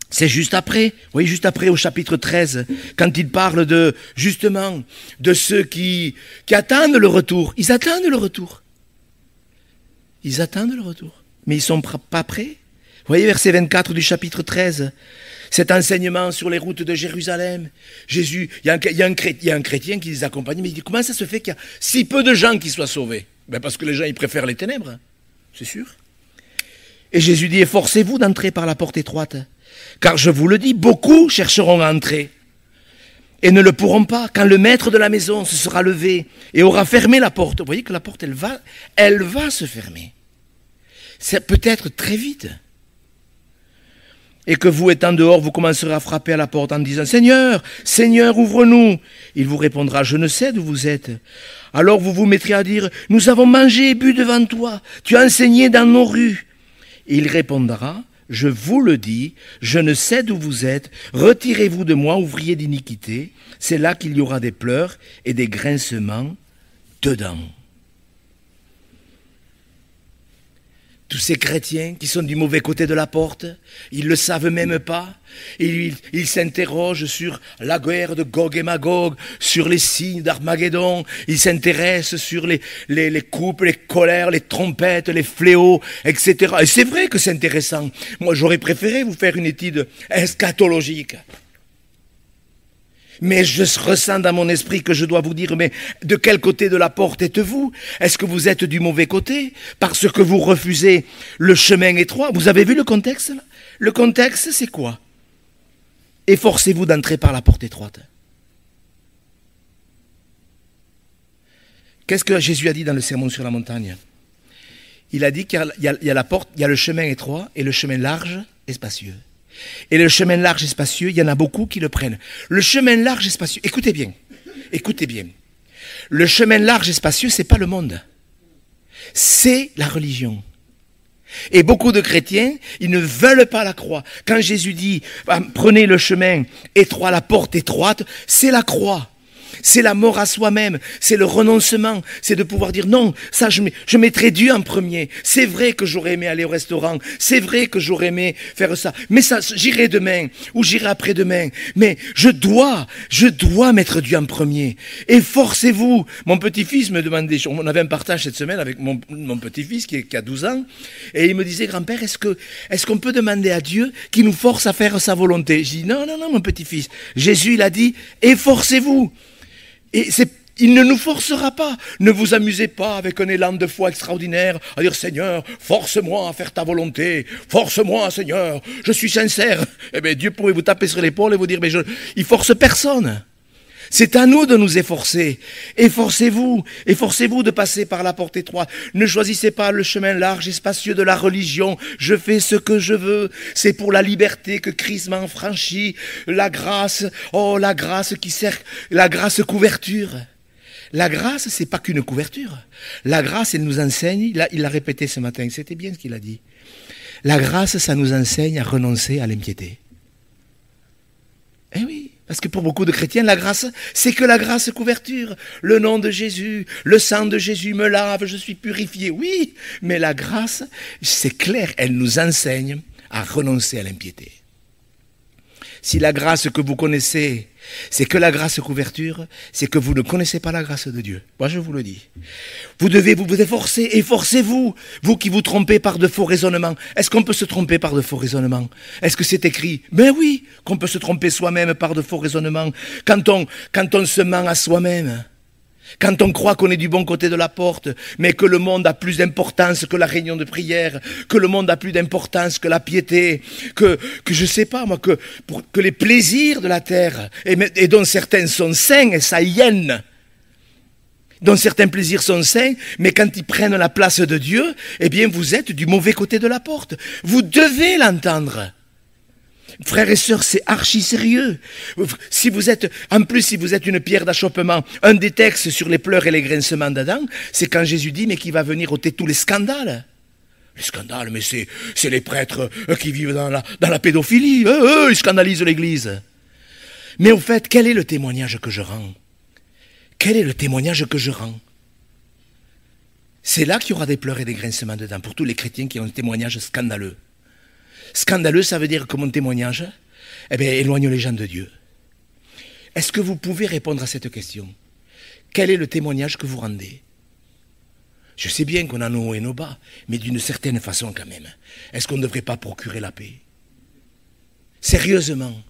[SPEAKER 1] c'est juste après, oui, juste après au chapitre 13, quand il parle justement de ceux qui attendent le retour. Ils attendent le retour. Ils attendent le retour. Mais ils ne sont pas prêts. Vous voyez, verset 24 du chapitre 13, cet enseignement sur les routes de Jérusalem. Jésus, il y a un chrétien qui les accompagne, mais il dit, comment ça se fait qu'il y a si peu de gens qui soient sauvés? Ben parce que les gens, ils préfèrent les ténèbres, c'est sûr. Et Jésus dit, efforcez-vous d'entrer par la porte étroite. Car je vous le dis, beaucoup chercheront à entrer et ne le pourront pas quand le maître de la maison se sera levé et aura fermé la porte. Vous voyez que la porte, elle va se fermer. C'est peut-être très vite. Et que vous, étant dehors, vous commencerez à frapper à la porte en disant « Seigneur, Seigneur, ouvre-nous » Il vous répondra « Je ne sais d'où vous êtes ». Alors vous vous mettrez à dire « Nous avons mangé et bu devant toi, tu as enseigné dans nos rues ». Il répondra « Je vous le dis, je ne sais d'où vous êtes, retirez-vous de moi, ouvrier d'iniquité. C'est là qu'il y aura des pleurs et des grincements de dents. » Tous ces chrétiens qui sont du mauvais côté de la porte, ils ne le savent même pas. Ils s'interrogent sur la guerre de Gog et Magog, sur les signes d'Armageddon. Ils s'intéressent sur les coupes, les colères, les trompettes, les fléaux, etc. Et c'est vrai que c'est intéressant. Moi, j'aurais préféré vous faire une étude eschatologique. Mais je ressens dans mon esprit que je dois vous dire, mais de quel côté de la porte êtes-vous? Est-ce que vous êtes du mauvais côté parce que vous refusez le chemin étroit? Vous avez vu le contexte là? Le contexte, c'est quoi? Efforcez-vous d'entrer par la porte étroite. Qu'est-ce que Jésus a dit dans le Sermon sur la montagne? Il a dit qu'il y a la porte, il y a le chemin étroit et le chemin large et spacieux. Et le chemin large et spacieux, il y en a beaucoup qui le prennent. Le chemin large et spacieux, écoutez bien. Le chemin large et spacieux, c'est pas le monde. C'est la religion. Et beaucoup de chrétiens, ils ne veulent pas la croix. Quand Jésus dit, prenez le chemin étroit, la porte étroite, c'est la croix. C'est la mort à soi-même, c'est le renoncement, c'est de pouvoir dire non, ça je mettrai Dieu en premier. C'est vrai que j'aurais aimé aller au restaurant, c'est vrai que j'aurais aimé faire ça, mais ça j'irai demain ou j'irai après-demain. Mais je dois mettre Dieu en premier. Efforcez-vous. Mon petit-fils me demandait, on avait un partage cette semaine avec mon petit-fils qui a 12 ans, et il me disait, grand-père, est-ce qu'on peut demander à Dieu qu'il nous force à faire sa volonté? Je dis non, mon petit-fils. Jésus, il a dit, efforcez-vous. Et il ne nous forcera pas. Ne vous amusez pas avec un élan de foi extraordinaire à dire « Seigneur, force-moi à faire ta volonté. Force-moi, Seigneur, je suis sincère. » Eh bien, Dieu pourrait vous taper sur l'épaule et vous dire « Mais il force personne. » C'est à nous de nous efforcer. Efforcez-vous de passer par la porte étroite. Ne choisissez pas le chemin large et spacieux de la religion. Je fais ce que je veux. C'est pour la liberté que Christ m'a franchi. La grâce, la grâce qui sert, la grâce couverture. La grâce, c'est pas qu'une couverture. La grâce, elle nous enseigne, il l'a répété ce matin, c'était bien ce qu'il a dit. La grâce, ça nous enseigne à renoncer à l'impiété. Eh oui. Parce que pour beaucoup de chrétiens, la grâce, c'est que la grâce couverture. Le nom de Jésus, le sang de Jésus me lave, je suis purifié. Oui, mais la grâce, c'est clair, elle nous enseigne à renoncer à l'impiété. Si la grâce que vous connaissez, c'est que la grâce couverture, c'est que vous ne connaissez pas la grâce de Dieu. Moi, je vous le dis. Vous devez vous efforcer, efforcez-vous, vous qui vous trompez par de faux raisonnements. Est-ce qu'on peut se tromper par de faux raisonnements? Est-ce que c'est écrit? Ben oui, qu'on peut se tromper soi-même par de faux raisonnements. Quand on se ment à soi-même. Quand on croit qu'on est du bon côté de la porte, mais que le monde a plus d'importance que la réunion de prière, que le monde a plus d'importance que la piété, que je sais pas moi, que les plaisirs de la terre, et dont certains sont sains et saïennes, dont certains plaisirs sont sains, mais quand ils prennent la place de Dieu, eh bien vous êtes du mauvais côté de la porte. Vous devez l'entendre. Frères et sœurs, c'est archi sérieux. Si vous êtes une pierre d'achoppement, un des textes sur les pleurs et les grincements d'Adam, c'est quand Jésus dit, mais qui va venir ôter tous les scandales. Les scandales, mais c'est les prêtres qui vivent dans la pédophilie. Ils scandalisent l'Église. Mais au fait, quel est le témoignage que je rends? Quel est le témoignage que je rends? C'est là qu'il y aura des pleurs et des grincements dedans, pour tous les chrétiens qui ont un témoignage scandaleux. Scandaleux, ça veut dire que mon témoignage, éloigne les gens de Dieu. Est-ce que vous pouvez répondre à cette question? Quel est le témoignage que vous rendez? Je sais bien qu'on a nos hauts et nos bas, mais d'une certaine façon quand même. Est-ce qu'on ne devrait pas procurer la paix? Sérieusement.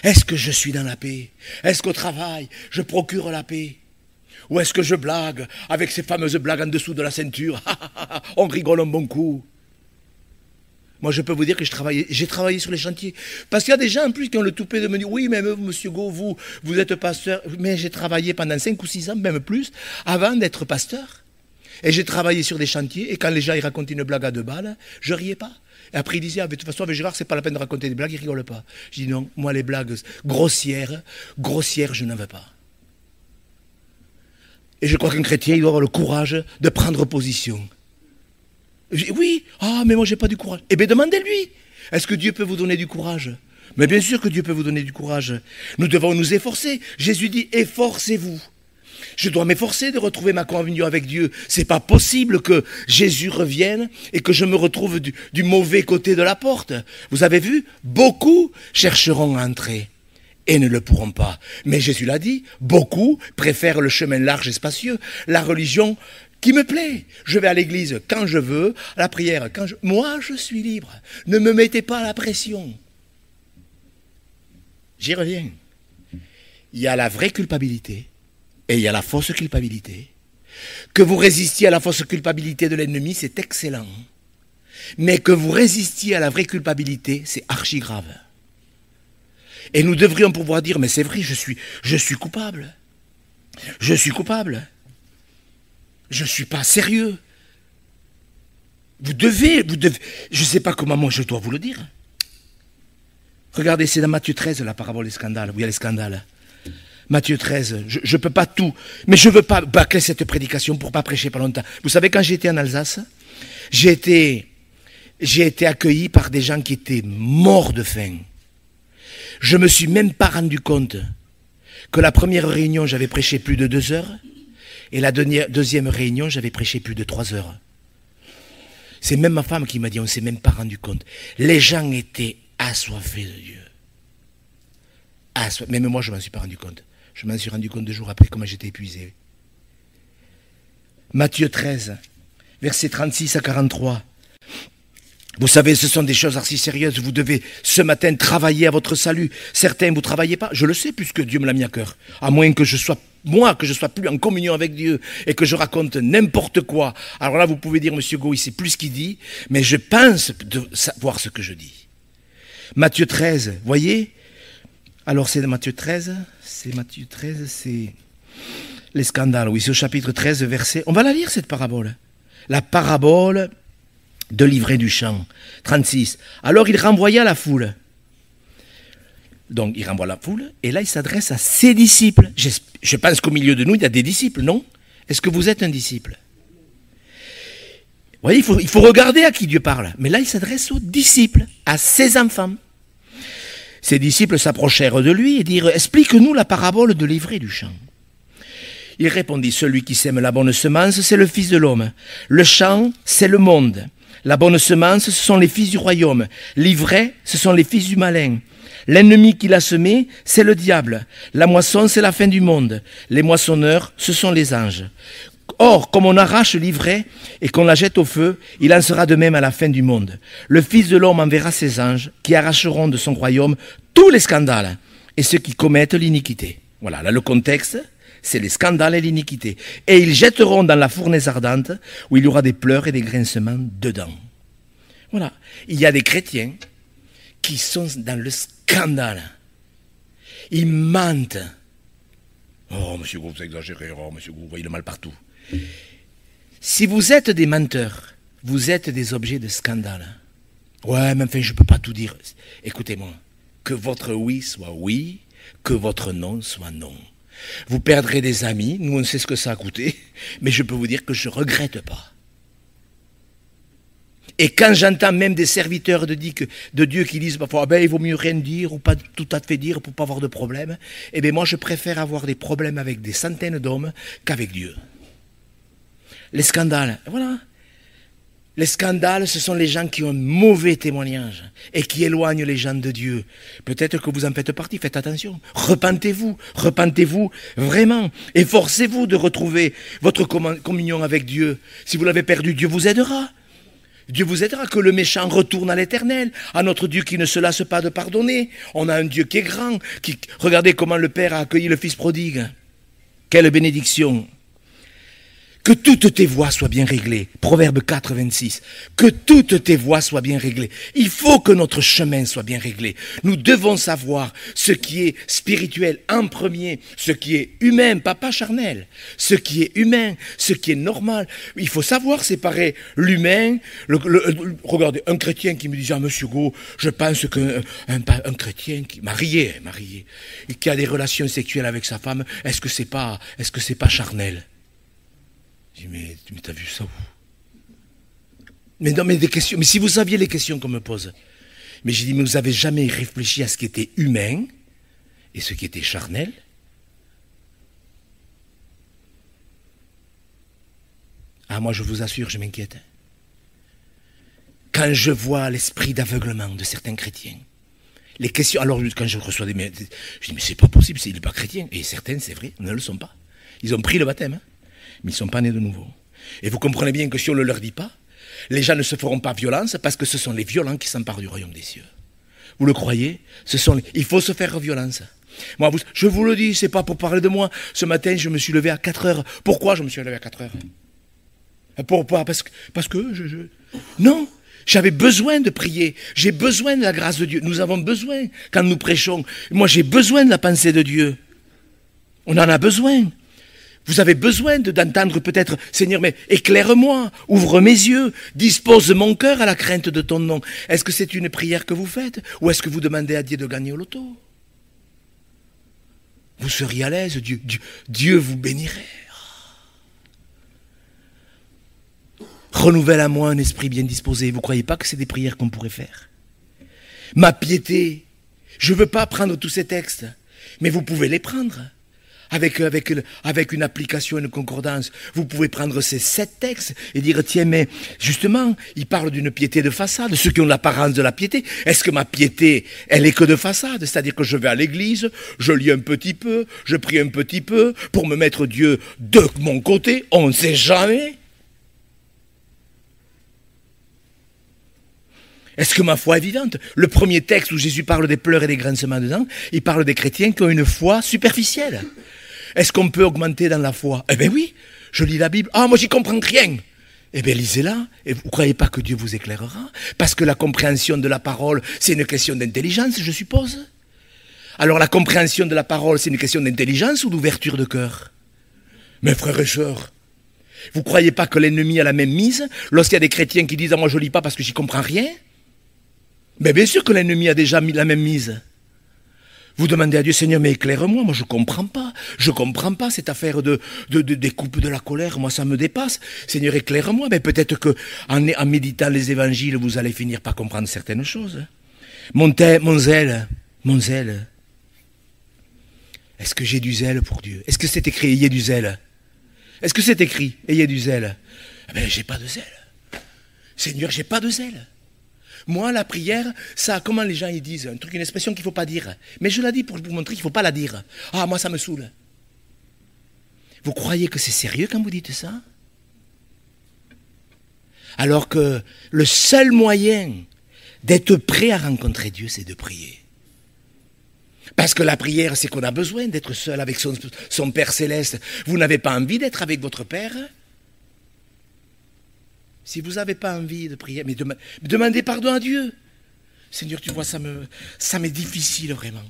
[SPEAKER 1] Est-ce que je suis dans la paix? Est-ce qu'au travail, je procure la paix? Ou est-ce que je blague avec ces fameuses blagues en dessous de la ceinture? On rigole un bon coup. Moi, je peux vous dire que j'ai travaillé sur les chantiers. Parce qu'il y a des gens, en plus, qui ont le toupet de me dire, oui, mais monsieur Go, vous êtes pasteur. Mais j'ai travaillé pendant 5 ou 6 ans, même plus, avant d'être pasteur. Et j'ai travaillé sur des chantiers, et quand les gens ils racontaient une blague à 2 balles, je riais pas. Et après, ils disaient, de toute façon, avec Gérard, c'est pas la peine de raconter des blagues, ils rigolent pas. Je dis, non, moi, les blagues grossières, je n'en veux pas. Et je crois qu'un chrétien, il doit avoir le courage de prendre position. Oui, mais moi j'ai pas du courage. Eh bien demandez-lui, est-ce que Dieu peut vous donner du courage? Mais bien sûr que Dieu peut vous donner du courage. Nous devons nous efforcer. Jésus dit, efforcez-vous. Je dois m'efforcer de retrouver ma communion avec Dieu. C'est pas possible que Jésus revienne et que je me retrouve du mauvais côté de la porte. Vous avez vu? Beaucoup chercheront à entrer et ne le pourront pas. Mais Jésus l'a dit, beaucoup préfèrent le chemin large et spacieux, la religion qui me plaît. Je vais à l'église quand je veux, à la prière quand je... Moi, je suis libre. Ne me mettez pas la pression. J'y reviens. Il y a la vraie culpabilité et il y a la fausse culpabilité. Que vous résistiez à la fausse culpabilité de l'ennemi, c'est excellent. Mais que vous résistiez à la vraie culpabilité, c'est archi grave. Et nous devrions pouvoir dire, mais c'est vrai, je suis coupable. Je suis coupable. Je ne suis pas sérieux. Vous devez, je ne sais pas comment moi je dois vous le dire. Regardez, c'est dans Matthieu 13, la parabole des scandales, où il y a les scandales. Matthieu 13, je ne peux pas tout, mais je ne veux pas bâcler cette prédication pour ne pas prêcher pas longtemps. Vous savez, quand j'étais en Alsace, j'ai été accueilli par des gens qui étaient morts de faim. Je ne me suis même pas rendu compte que la première réunion, j'avais prêché plus de 2 heures, et la deuxième réunion, j'avais prêché plus de 3 heures. C'est même ma femme qui m'a dit, on ne s'est même pas rendu compte. Les gens étaient assoiffés de Dieu. Même moi, je ne m'en suis pas rendu compte. Je m'en suis rendu compte 2 jours après comment j'étais épuisé. Matthieu 13, versets 36 à 43. Vous savez, ce sont des choses assez sérieuses. Vous devez ce matin travailler à votre salut. Certains, vous ne travaillez pas. Je le sais puisque Dieu me l'a mis à cœur. À moins que je sois plus en communion avec Dieu et que je raconte n'importe quoi. Alors là, vous pouvez dire, Monsieur Go, il sait plus ce qu'il dit, mais je pense de savoir ce que je dis. Matthieu 13, voyez? Alors c'est Matthieu 13, c'est les scandales. Oui, c'est au chapitre 13, verset. On va la lire, cette parabole. La parabole de l'ivraie du champ. 36. Alors il renvoya la foule. Donc il renvoie la foule, et là il s'adresse à ses disciples. Je pense qu'au milieu de nous, il y a des disciples, non? Est-ce que vous êtes un disciple? Vous voyez, il faut regarder à qui Dieu parle. Mais là, il s'adresse aux disciples, à ses enfants. Ses disciples s'approchèrent de lui et dirent, « Explique-nous la parabole de l'ivraie du champ. » Il répondit, « Celui qui sème la bonne semence, c'est le Fils de l'homme. Le champ, c'est le monde. La bonne semence, ce sont les fils du royaume. L'ivraie, ce sont les fils du malin. L'ennemi qui l'a semé, c'est le diable. La moisson, c'est la fin du monde. Les moissonneurs, ce sont les anges. Or, comme on arrache l'ivraie et qu'on la jette au feu, il en sera de même à la fin du monde. Le Fils de l'homme enverra ses anges qui arracheront de son royaume tous les scandales et ceux qui commettent l'iniquité. Voilà, là le contexte, c'est les scandales et l'iniquité. Et ils jetteront dans la fournaise ardente où il y aura des pleurs et des grincements dedans. Voilà, il y a des chrétiens qui sont dans le scandale. Ils mentent. Oh, monsieur Gou, vous exagérez. Oh, monsieur Gou, vous voyez le mal partout. Si vous êtes des menteurs, vous êtes des objets de scandale. Ouais, mais enfin, je ne peux pas tout dire. Écoutez-moi, que votre oui soit oui, que votre non soit non. Vous perdrez des amis, nous on sait ce que ça a coûté, mais je peux vous dire que je ne regrette pas. Et quand j'entends même des serviteurs de Dieu qui disent parfois, il vaut mieux rien dire ou pas tout à fait dire pour ne pas avoir de problème, eh bien moi je préfère avoir des problèmes avec des centaines d'hommes qu'avec Dieu. Les scandales, voilà. Les scandales, ce sont les gens qui ont un mauvais témoignage et qui éloignent les gens de Dieu. Peut-être que vous en faites partie, faites attention. Repentez-vous vraiment. Efforcez-vous de retrouver votre communion avec Dieu. Si vous l'avez perdu, Dieu vous aidera. Dieu vous aidera, que le méchant retourne à l'Éternel, à notre Dieu qui ne se lasse pas de pardonner. On a un Dieu qui est grand. Regardez comment le Père a accueilli le Fils prodigue. Quelle bénédiction! Que toutes tes voies soient bien réglées. Proverbe 4, 26. Que toutes tes voies soient bien réglées. Il faut que notre chemin soit bien réglé. Nous devons savoir ce qui est spirituel en premier, ce qui est humain, pas charnel, ce qui est humain, ce qui est normal. Il faut savoir séparer l'humain. Regardez, un chrétien qui me dit, monsieur Gou, je pense qu'un chrétien qui marié, et qui a des relations sexuelles avec sa femme, est-ce que c'est pas charnel? Je dis, mais t'as vu ça où? Mais non, mais des questions. Mais si vous saviez les questions qu'on me pose. Mais j'ai dit, mais vous n'avez jamais réfléchi à ce qui était humain et ce qui était charnel? Ah, moi je vous assure, je m'inquiète. Quand je vois l'esprit d'aveuglement de certains chrétiens, les questions, alors quand je reçois je dis, mais c'est pas possible, il n'est pas chrétien. Et certains, c'est vrai, ne le sont pas. Ils ont pris le baptême, hein, mais ils ne sont pas nés de nouveau. Et vous comprenez bien que si on ne leur dit pas, les gens ne se feront pas violence parce que ce sont les violents qui s'emparent du royaume des cieux. Vous le croyez? Il faut se faire violence. Moi, je vous le dis, c'est pas pour parler de moi. Ce matin, je me suis levé à 4 heures. Pourquoi je me suis levé à 4 heures? Pourquoi? Parce que Non, j'avais besoin de prier. J'ai besoin de la grâce de Dieu. Nous avons besoin, quand nous prêchons. Moi, j'ai besoin de la pensée de Dieu. On en a besoin. Vous avez besoin d'entendre peut-être, Seigneur, mais éclaire-moi, ouvre mes yeux, dispose mon cœur à la crainte de ton nom. Est-ce que c'est une prière que vous faites ou est-ce que vous demandez à Dieu de gagner au loto? Vous seriez à l'aise, Dieu vous bénirait. Renouvelle à moi un esprit bien disposé. Vous ne croyez pas que c'est des prières qu'on pourrait faire? Ma piété, je ne veux pas prendre tous ces textes, mais vous pouvez les prendre. Avec une application, une concordance, vous pouvez prendre ces 7 textes et dire, tiens, mais justement, il parle d'une piété de façade, ceux qui ont l'apparence de la piété. Est-ce que ma piété, elle est que de façade? C'est-à-dire que je vais à l'église, je lis un petit peu, je prie un petit peu, pour me mettre Dieu de mon côté, on ne sait jamais. Est-ce que ma foi est vivante? Le premier texte où Jésus parle des pleurs et des grincements dedans, il parle des chrétiens qui ont une foi superficielle. Est-ce qu'on peut augmenter dans la foi? Eh bien oui, je lis la Bible. Ah, moi j'y comprends rien. Eh bien lisez-la, et vous ne croyez pas que Dieu vous éclairera? Parce que la compréhension de la parole, c'est une question d'intelligence, je suppose. Alors la compréhension de la parole, c'est une question d'intelligence ou d'ouverture de cœur? Mes frères et sœurs, vous ne croyez pas que l'ennemi a la même mise lorsqu'il y a des chrétiens qui disent « Ah, moi je ne lis pas parce que j'y comprends rien ». Mais bien sûr que l'ennemi a déjà mis la même mise. Vous demandez à Dieu, Seigneur, mais éclaire-moi, moi je ne comprends pas cette affaire des coupes de la colère, moi ça me dépasse. Seigneur, éclaire-moi, mais peut-être qu'en méditant les évangiles, vous allez finir par comprendre certaines choses. Mon zèle, est-ce que j'ai du zèle pour Dieu? Est-ce que c'est écrit, ayez du zèle? Est-ce que c'est écrit, ayez du zèle? Eh bien, j'ai pas de zèle. Seigneur, j'ai pas de zèle. Moi, la prière, ça, comment les gens ils disent, un truc, une expression qu'il ne faut pas dire. Mais je la dis pour vous montrer qu'il ne faut pas la dire. Ah, moi, ça me saoule. Vous croyez que c'est sérieux quand vous dites ça? Alors que le seul moyen d'être prêt à rencontrer Dieu, c'est de prier. Parce que la prière, c'est qu'on a besoin d'être seul avec son Père Céleste. Vous n'avez pas envie d'être avec votre Père? Si vous n'avez pas envie de prier, mais demandez pardon à Dieu. Seigneur, tu vois, ça m'est difficile vraiment.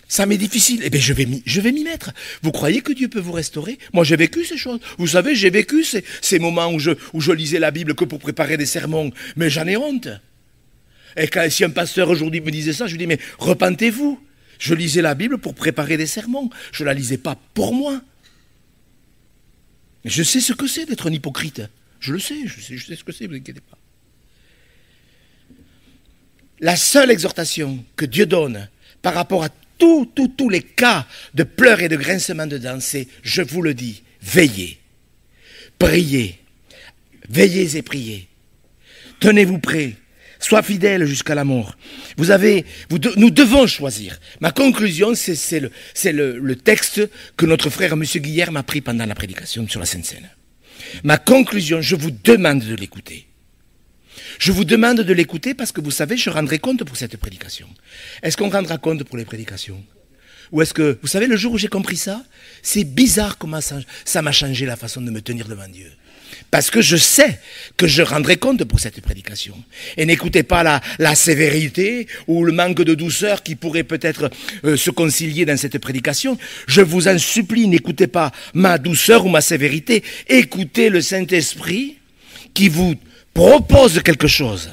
[SPEAKER 1] Ça m'est difficile. Eh bien, je vais m'y mettre. Vous croyez que Dieu peut vous restaurer? Moi, j'ai vécu ces choses. Vous savez, j'ai vécu ces moments où je lisais la Bible que pour préparer des sermons. Mais j'en ai honte. Et si un pasteur aujourd'hui me disait ça, je lui dis, mais repentez-vous. Je lisais la Bible pour préparer des sermons. Je ne la lisais pas pour moi. Mais je sais ce que c'est d'être un hypocrite. Je le sais, je sais ce que c'est, ne vous inquiétez pas. La seule exhortation que Dieu donne par rapport à tous les cas de pleurs et de grincements de dents, c'est, je vous le dis, veillez, priez, veillez et priez. Tenez-vous prêts, sois fidèles jusqu'à la mort. Nous devons choisir. Ma conclusion, c'est le texte que notre frère M. Guillaume m'a pris pendant la prédication sur la Sainte Seine. Ma conclusion, je vous demande de l'écouter. Je vous demande de l'écouter parce que vous savez, je rendrai compte pour cette prédication. Est-ce qu'on rendra compte pour les prédications? Ou est-ce que, vous savez, le jour où j'ai compris ça, c'est bizarre comment ça m'a changé la façon de me tenir devant Dieu. Parce que je sais que je rendrai compte pour cette prédication. Et n'écoutez pas la sévérité ou le manque de douceur qui pourrait peut-être se concilier dans cette prédication. Je vous en supplie, n'écoutez pas ma douceur ou ma sévérité. Écoutez le Saint-Esprit qui vous propose quelque chose,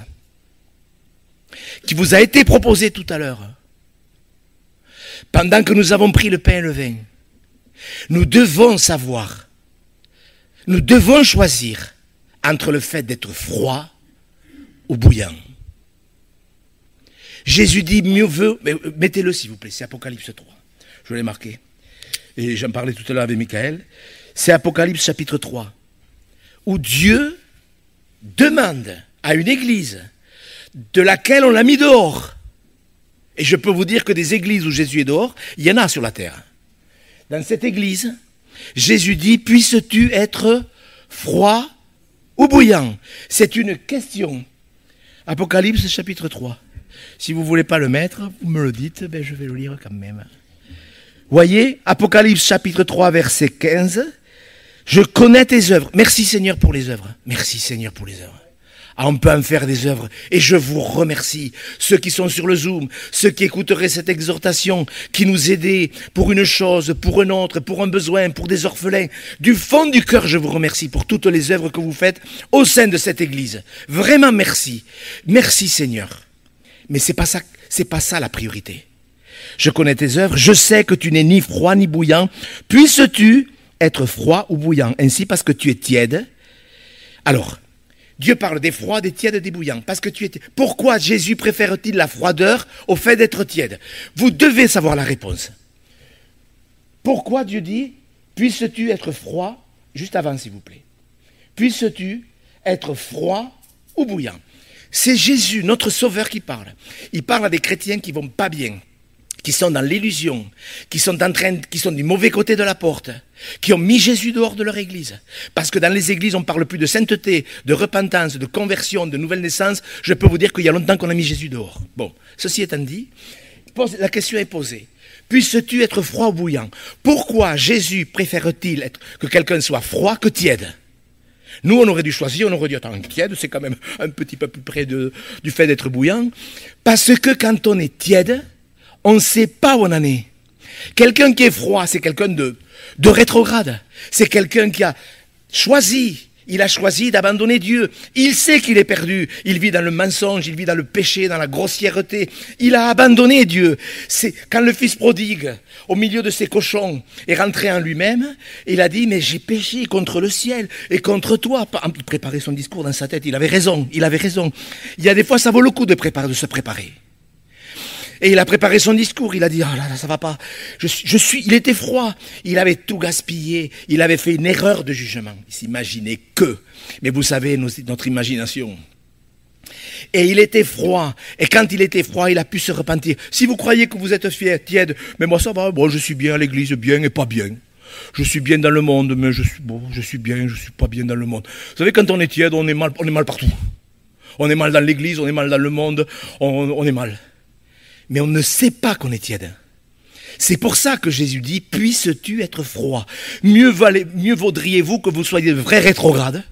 [SPEAKER 1] qui vous a été proposé tout à l'heure. Pendant que nous avons pris le pain et le vin, nous devons savoir, nous devons choisir entre le fait d'être froid ou bouillant. Jésus dit, mieux vaut, mettez-le s'il vous plaît, c'est Apocalypse 3. Je l'ai marqué. Et j'en parlais tout à l'heure avec Michael. C'est Apocalypse chapitre 3, où Dieu demande à une église de laquelle on l'a mis dehors. Et je peux vous dire que des églises où Jésus est dehors, il y en a sur la terre. Dans cette église, Jésus dit, puisses-tu être froid ou bouillant? C'est une question. Apocalypse chapitre 3. Si vous ne voulez pas le mettre, vous me le dites, ben je vais le lire quand même. Voyez, Apocalypse chapitre 3, verset 15. Je connais tes œuvres. Merci Seigneur pour les œuvres. Merci Seigneur pour les œuvres. Ah, on peut en faire des œuvres. Et je vous remercie. Ceux qui sont sur le Zoom, ceux qui écouteraient cette exhortation, qui nous aidaient pour une chose, pour un autre, pour un besoin, pour des orphelins. Du fond du cœur, je vous remercie pour toutes les œuvres que vous faites au sein de cette église. Vraiment merci. Merci Seigneur. Mais c'est pas ça la priorité. Je connais tes œuvres. Je sais que tu n'es ni froid ni bouillant. Puisses-tu être froid ou bouillant, ainsi parce que tu es tiède. Alors, Dieu parle des froids, des tièdes, des bouillants. Parce que tu es... Pourquoi Jésus préfère-t-il la froideur au fait d'être tiède? Vous devez savoir la réponse. Pourquoi Dieu dit, puisses-tu être froid, juste avant s'il vous plaît, puisses-tu être froid ou bouillant? C'est Jésus, notre Sauveur, qui parle. Il parle à des chrétiens qui vont pas bien, qui sont dans l'illusion, qui sont du mauvais côté de la porte, qui ont mis Jésus dehors de leur église. Parce que dans les églises, on ne parle plus de sainteté, de repentance, de conversion, de nouvelle naissance. Je peux vous dire qu'il y a longtemps qu'on a mis Jésus dehors. Bon, ceci étant dit, la question est posée. Puisses-tu être froid ou bouillant? Pourquoi Jésus préfère-t-il que quelqu'un soit froid que tiède? Nous, on aurait dû choisir, on aurait dit, attends, tiède, c'est quand même un petit peu plus près du fait d'être bouillant. Parce que quand on est tiède, on ne sait pas où on en est. Quelqu'un qui est froid, c'est quelqu'un de rétrograde. C'est quelqu'un qui a choisi. Il a choisi d'abandonner Dieu. Il sait qu'il est perdu. Il vit dans le mensonge, il vit dans le péché, dans la grossièreté. Il a abandonné Dieu. C'est quand le fils prodigue, au milieu de ses cochons, est rentré en lui-même, il a dit, mais j'ai péché contre le ciel et contre toi. Il préparait son discours dans sa tête. Il avait raison. Il avait raison. Il y a des fois, ça vaut le coup de se préparer. Et il a préparé son discours, il a dit, ah là là, ça va pas, il était froid, il avait tout gaspillé, il avait fait une erreur de jugement, il s'imaginait que, mais vous savez, notre imagination. Et il était froid, et quand il était froid, il a pu se repentir. Si vous croyez que vous êtes fier, tiède, mais moi ça va, bon, je suis bien à l'église, bien et pas bien. Je suis bien dans le monde, mais je suis bien, je suis pas bien dans le monde. Vous savez, quand on est tiède, on est mal partout. On est mal dans l'église, on est mal dans le monde, on est mal. Mais on ne sait pas qu'on est tiède. C'est pour ça que Jésus dit, puisses-tu être froid. Mieux vaudriez-vous que vous soyez de vrais rétrogrades.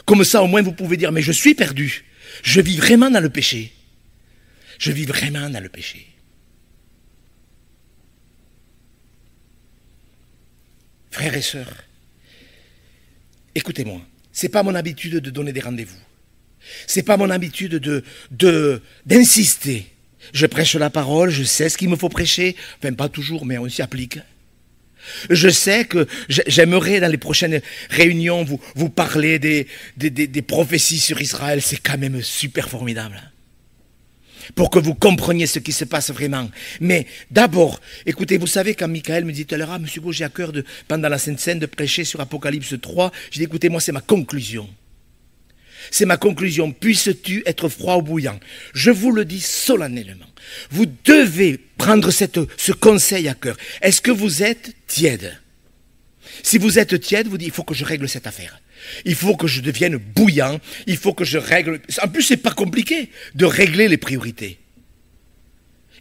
[SPEAKER 1] Comme ça, au moins, vous pouvez dire, mais je suis perdu. Je vis vraiment dans le péché. Je vis vraiment dans le péché. Frères et sœurs, écoutez-moi, c'est pas mon habitude de donner des rendez-vous. C'est pas mon habitude d'insister. Je prêche la parole, je sais ce qu'il me faut prêcher, enfin pas toujours, mais on s'y applique. Je sais que j'aimerais dans les prochaines réunions vous parler des prophéties sur Israël, c'est quand même super formidable. Pour que vous compreniez ce qui se passe vraiment. Mais d'abord, écoutez, vous savez quand Michael me dit tout à l'heure, ah monsieur Gauche, j'ai à cœur pendant la Sainte Seine de prêcher sur Apocalypse 3, j'ai dit écoutez, moi c'est ma conclusion. C'est ma conclusion. Puisses-tu être froid ou bouillant? Je vous le dis solennellement. Vous devez prendre ce conseil à cœur. Est-ce que vous êtes tiède? Si vous êtes tiède, vous dites, il faut que je règle cette affaire. Il faut que je devienne bouillant. Il faut que je règle... En plus, c'est pas compliqué de régler les priorités.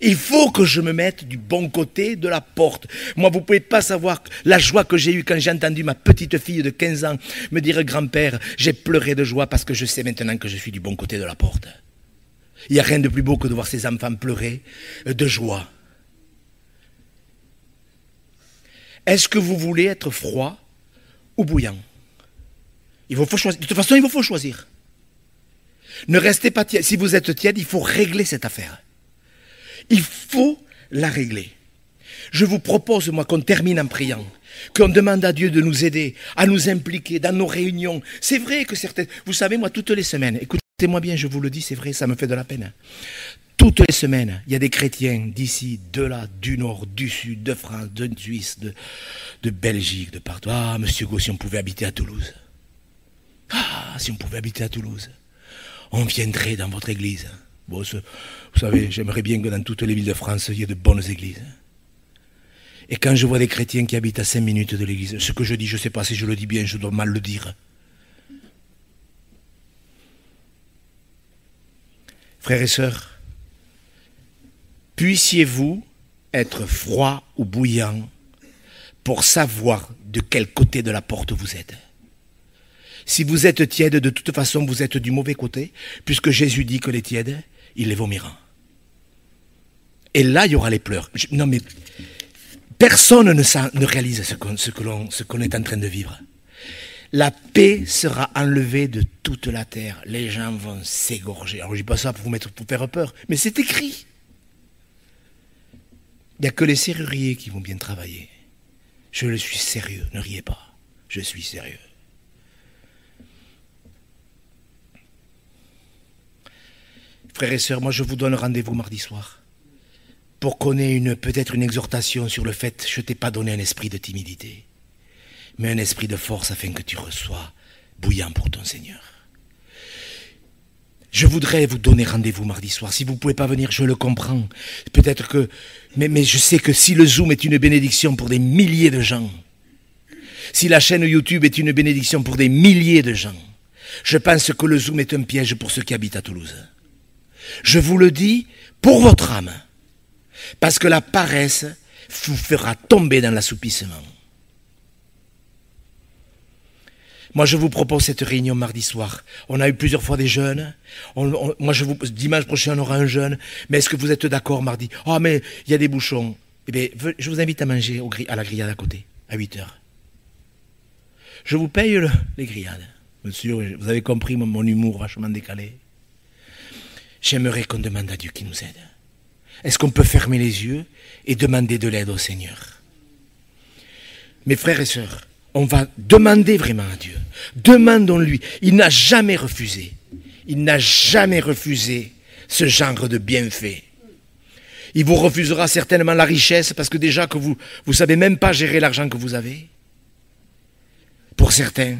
[SPEAKER 1] Il faut que je me mette du bon côté de la porte. Moi, vous ne pouvez pas savoir la joie que j'ai eue quand j'ai entendu ma petite fille de 15 ans me dire « Grand-père, j'ai pleuré de joie parce que je sais maintenant que je suis du bon côté de la porte. » Il n'y a rien de plus beau que de voir ces enfants pleurer de joie. Est-ce que vous voulez être froid ou bouillant? Il faut choisir. De toute façon, il faut choisir. Ne restez pas tiède. Si vous êtes tiède, il faut régler cette affaire. Il faut la régler. Je vous propose, moi, qu'on termine en priant, qu'on demande à Dieu de nous aider, à nous impliquer dans nos réunions. C'est vrai que certaines... Vous savez, moi, toutes les semaines, écoutez-moi bien, je vous le dis, c'est vrai, ça me fait de la peine. Toutes les semaines, il y a des chrétiens d'ici, de là, du nord, du sud, de France, de Suisse, de Belgique, de partout. Ah, monsieur Gauche, si on pouvait habiter à Toulouse. Ah, si on pouvait habiter à Toulouse. On viendrait dans votre église. Bon, vous savez, j'aimerais bien que dans toutes les villes de France, il y ait de bonnes églises. Et quand je vois des chrétiens qui habitent à 5 minutes de l'église, ce que je dis, je ne sais pas si je le dis bien, je dois mal le dire. Frères et sœurs, puissiez-vous être froid ou bouillant pour savoir de quel côté de la porte vous êtes. Si vous êtes tiède, de toute façon, vous êtes du mauvais côté, puisque Jésus dit que les tièdes, il les vomira. Et là, il y aura les pleurs. Non, mais personne ne réalise ce qu'on est en train de vivre. La paix sera enlevée de toute la terre. Les gens vont s'égorger. Alors, je ne dis pas ça pour vous faire peur, mais c'est écrit. Il n'y a que les serruriers qui vont bien travailler. Je suis sérieux, ne riez pas. Je suis sérieux. Frères et sœurs, moi je vous donne rendez-vous mardi soir pour qu'on ait peut-être une exhortation sur le fait, je ne t'ai pas donné un esprit de timidité, mais un esprit de force afin que tu reçois bouillant pour ton Seigneur. Je voudrais vous donner rendez-vous mardi soir. Si vous ne pouvez pas venir, je le comprends. Peut-être que... Mais je sais que si le Zoom est une bénédiction pour des milliers de gens, si la chaîne YouTube est une bénédiction pour des milliers de gens, je pense que le Zoom est un piège pour ceux qui habitent à Toulouse. Je vous le dis pour votre âme. Parce que la paresse vous fera tomber dans l'assoupissement. Moi, je vous propose cette réunion mardi soir. On a eu plusieurs fois des jeûnes. Dimanche prochain, on aura un jeûne. Mais est-ce que vous êtes d'accord mardi? Ah, mais il y a des bouchons. Eh bien, je vous invite à manger à la grillade à côté, à 8h. Je vous paye les grillades. Monsieur, vous avez compris mon humour vachement décalé. J'aimerais qu'on demande à Dieu qui nous aide. Est-ce qu'on peut fermer les yeux et demander de l'aide au Seigneur? Mes frères et sœurs, on va demander vraiment à Dieu. Demandons-lui. Il n'a jamais refusé. Il n'a jamais refusé ce genre de bienfait. Il vous refusera certainement la richesse parce que déjà que vous ne savez même pas gérer l'argent que vous avez. Pour certains.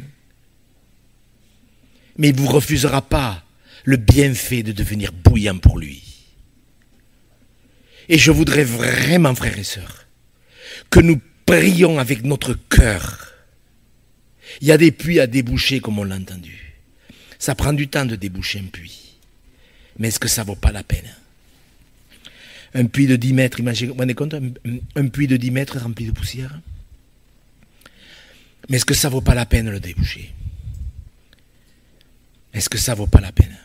[SPEAKER 1] Mais il ne vous refusera pas le bienfait de devenir bouillant pour lui. Et je voudrais vraiment, frères et sœurs, que nous prions avec notre cœur. Il y a des puits à déboucher, comme on l'a entendu. Ça prend du temps de déboucher un puits. Mais est-ce que ça ne vaut pas la peine? Un puits de 10 mètres, imaginez, vous vous rendez compte, un puits de 10 mètres rempli de poussière. Mais est-ce que ça ne vaut pas la peine de le déboucher? Est-ce que ça ne vaut pas la peine?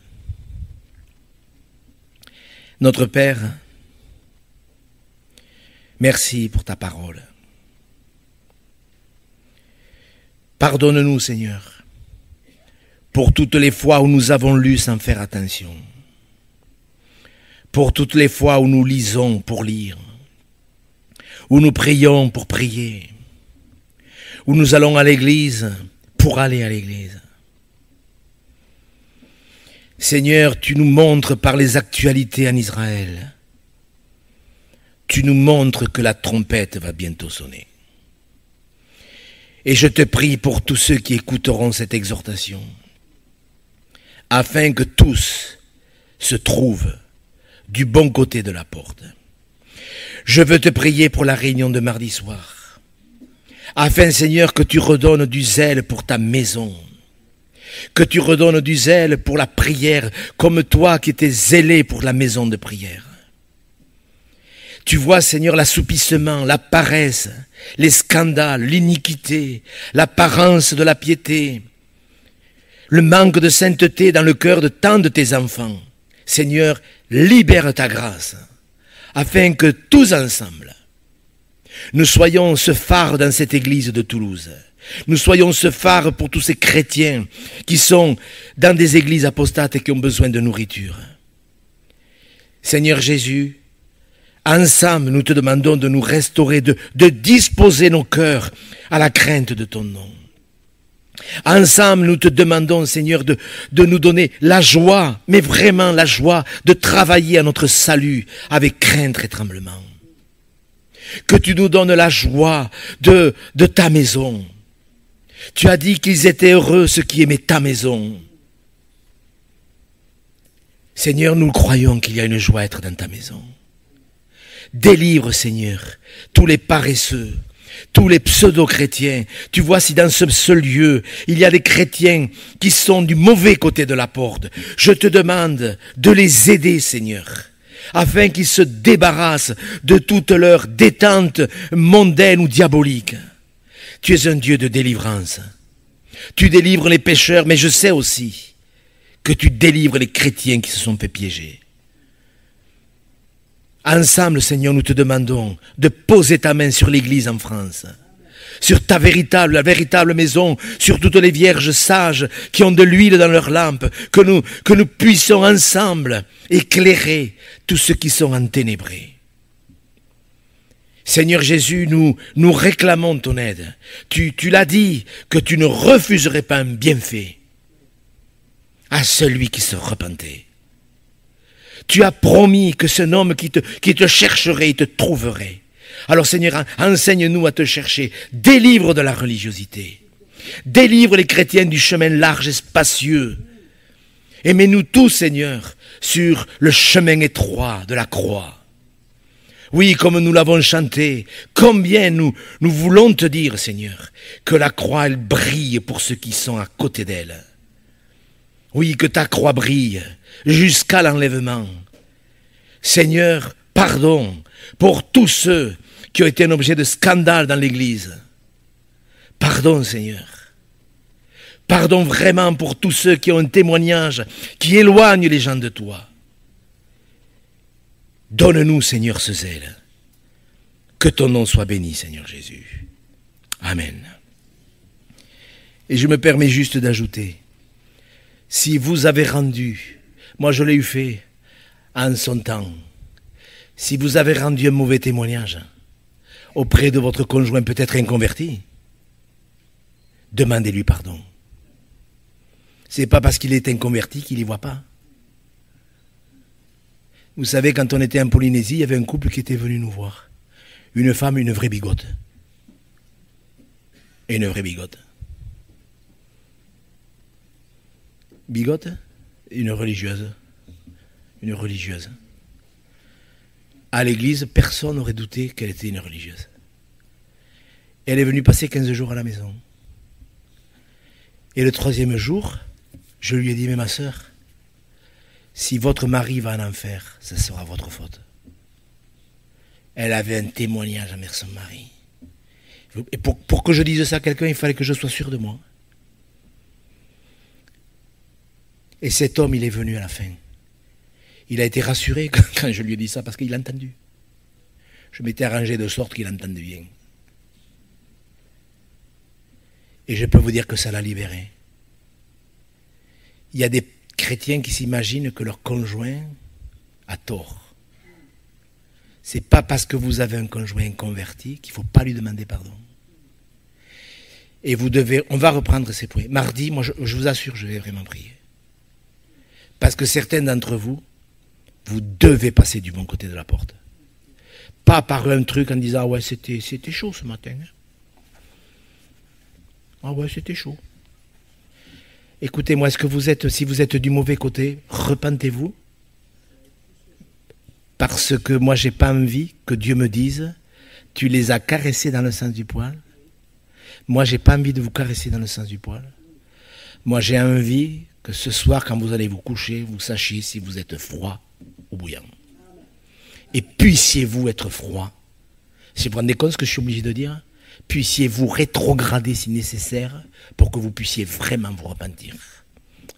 [SPEAKER 1] Notre Père, merci pour ta parole. Pardonne-nous, Seigneur, pour toutes les fois où nous avons lu sans faire attention, pour toutes les fois où nous lisons pour lire, où nous prions pour prier, où nous allons à l'église pour aller à l'église. Seigneur, tu nous montres par les actualités en Israël, tu nous montres que la trompette va bientôt sonner. Et je te prie pour tous ceux qui écouteront cette exhortation, afin que tous se trouvent du bon côté de la porte. Je veux te prier pour la réunion de mardi soir, afin, Seigneur, que tu redonnes du zèle pour ta maison, que tu redonnes du zèle pour la prière, comme toi qui étais zélé pour la maison de prière. Tu vois, Seigneur, l'assoupissement, la paresse, les scandales, l'iniquité, l'apparence de la piété, le manque de sainteté dans le cœur de tant de tes enfants. Seigneur, libère ta grâce, afin que tous ensemble, nous soyons ce phare dans cette église de Toulouse. Nous soyons ce phare pour tous ces chrétiens qui sont dans des églises apostates et qui ont besoin de nourriture. Seigneur Jésus, ensemble, nous te demandons de nous restaurer, de disposer nos cœurs à la crainte de ton nom. Ensemble, nous te demandons, Seigneur, de nous donner la joie, mais vraiment la joie de travailler à notre salut avec crainte et tremblement. Que tu nous donnes la joie de ta maison. Tu as dit qu'ils étaient heureux ceux qui aimaient ta maison. Seigneur, nous croyons qu'il y a une joie à être dans ta maison. Délivre, Seigneur, tous les paresseux, tous les pseudo-chrétiens. Tu vois, si dans ce lieu, il y a des chrétiens qui sont du mauvais côté de la porte, je te demande de les aider, Seigneur, afin qu'ils se débarrassent de toute leur détente mondaine ou diabolique. Tu es un Dieu de délivrance. Tu délivres les pécheurs, mais je sais aussi que tu délivres les chrétiens qui se sont fait piéger. Ensemble, Seigneur, nous te demandons de poser ta main sur l'Église en France, sur la véritable maison, sur toutes les vierges sages qui ont de l'huile dans leurs lampes, que nous puissions ensemble éclairer tous ceux qui sont enténébrés. Seigneur Jésus, nous réclamons ton aide. Tu l'as dit que tu ne refuserais pas un bienfait à celui qui se repentait. Tu as promis que ce homme qui te chercherait, il te trouverait. Alors Seigneur, enseigne-nous à te chercher. Délivre de la religiosité. Délivre les chrétiens du chemin large et spacieux. Et mets-nous tous, Seigneur, sur le chemin étroit de la croix. Oui, comme nous l'avons chanté, combien nous voulons te dire, Seigneur, que la croix, elle brille pour ceux qui sont à côté d'elle. Oui, que ta croix brille jusqu'à l'enlèvement. Seigneur, pardon pour tous ceux qui ont été un objet de scandale dans l'Église. Pardon, Seigneur. Pardon vraiment pour tous ceux qui ont un témoignage qui éloigne les gens de toi. Donne-nous, Seigneur, ce zèle. Que ton nom soit béni, Seigneur Jésus. Amen. Et je me permets juste d'ajouter, si vous avez rendu, moi je l'ai eu fait en son temps, si vous avez rendu un mauvais témoignage auprès de votre conjoint peut-être inconverti, demandez-lui pardon. Ce n'est pas parce qu'il est inconverti qu'il n'y voit pas. Vous savez, quand on était en Polynésie, il y avait un couple qui était venu nous voir. Une femme, une vraie bigote. Et une vraie bigote. Bigote, une religieuse. Une religieuse. À l'église, personne n'aurait douté qu'elle était une religieuse. Elle est venue passer 15 jours à la maison. Et le 3e jour, je lui ai dit, mais ma sœur, si votre mari va en enfer, ça sera votre faute. Elle avait un témoignage envers son mari. Et pour que je dise ça à quelqu'un, il fallait que je sois sûr de moi. Et cet homme, il est venu à la fin. Il a été rassuré quand je lui ai dit ça, parce qu'il l'a entendu. Je m'étais arrangé de sorte qu'il entende bien. Et je peux vous dire que ça l'a libéré. Il y a des chrétiens qui s'imaginent que leur conjoint a tort. C'est pas parce que vous avez un conjoint converti qu'il ne faut pas lui demander pardon. Et vous devez, on va reprendre ces points. Mardi, moi je vous assure, je vais vraiment prier. Parce que certains d'entre vous, vous devez passer du bon côté de la porte. Pas par un truc en disant, ah ouais, c'était chaud ce matin. Ah ouais, c'était chaud. Écoutez-moi, est-ce que vous êtes, si vous êtes du mauvais côté, repentez-vous. Parce que moi, j'ai pas envie que Dieu me dise, tu les as caressés dans le sens du poil. Moi, j'ai pas envie de vous caresser dans le sens du poil. Moi, j'ai envie que ce soir, quand vous allez vous coucher, vous sachiez si vous êtes froid ou bouillant. Et puissiez-vous être froid. Si vous vous rendez compte ce que je suis obligé de dire, puissiez-vous rétrograder si nécessaire pour que vous puissiez vraiment vous repentir.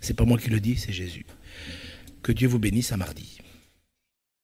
[SPEAKER 1] C'est pas moi qui le dis, c'est Jésus. Que Dieu vous bénisse à mardi.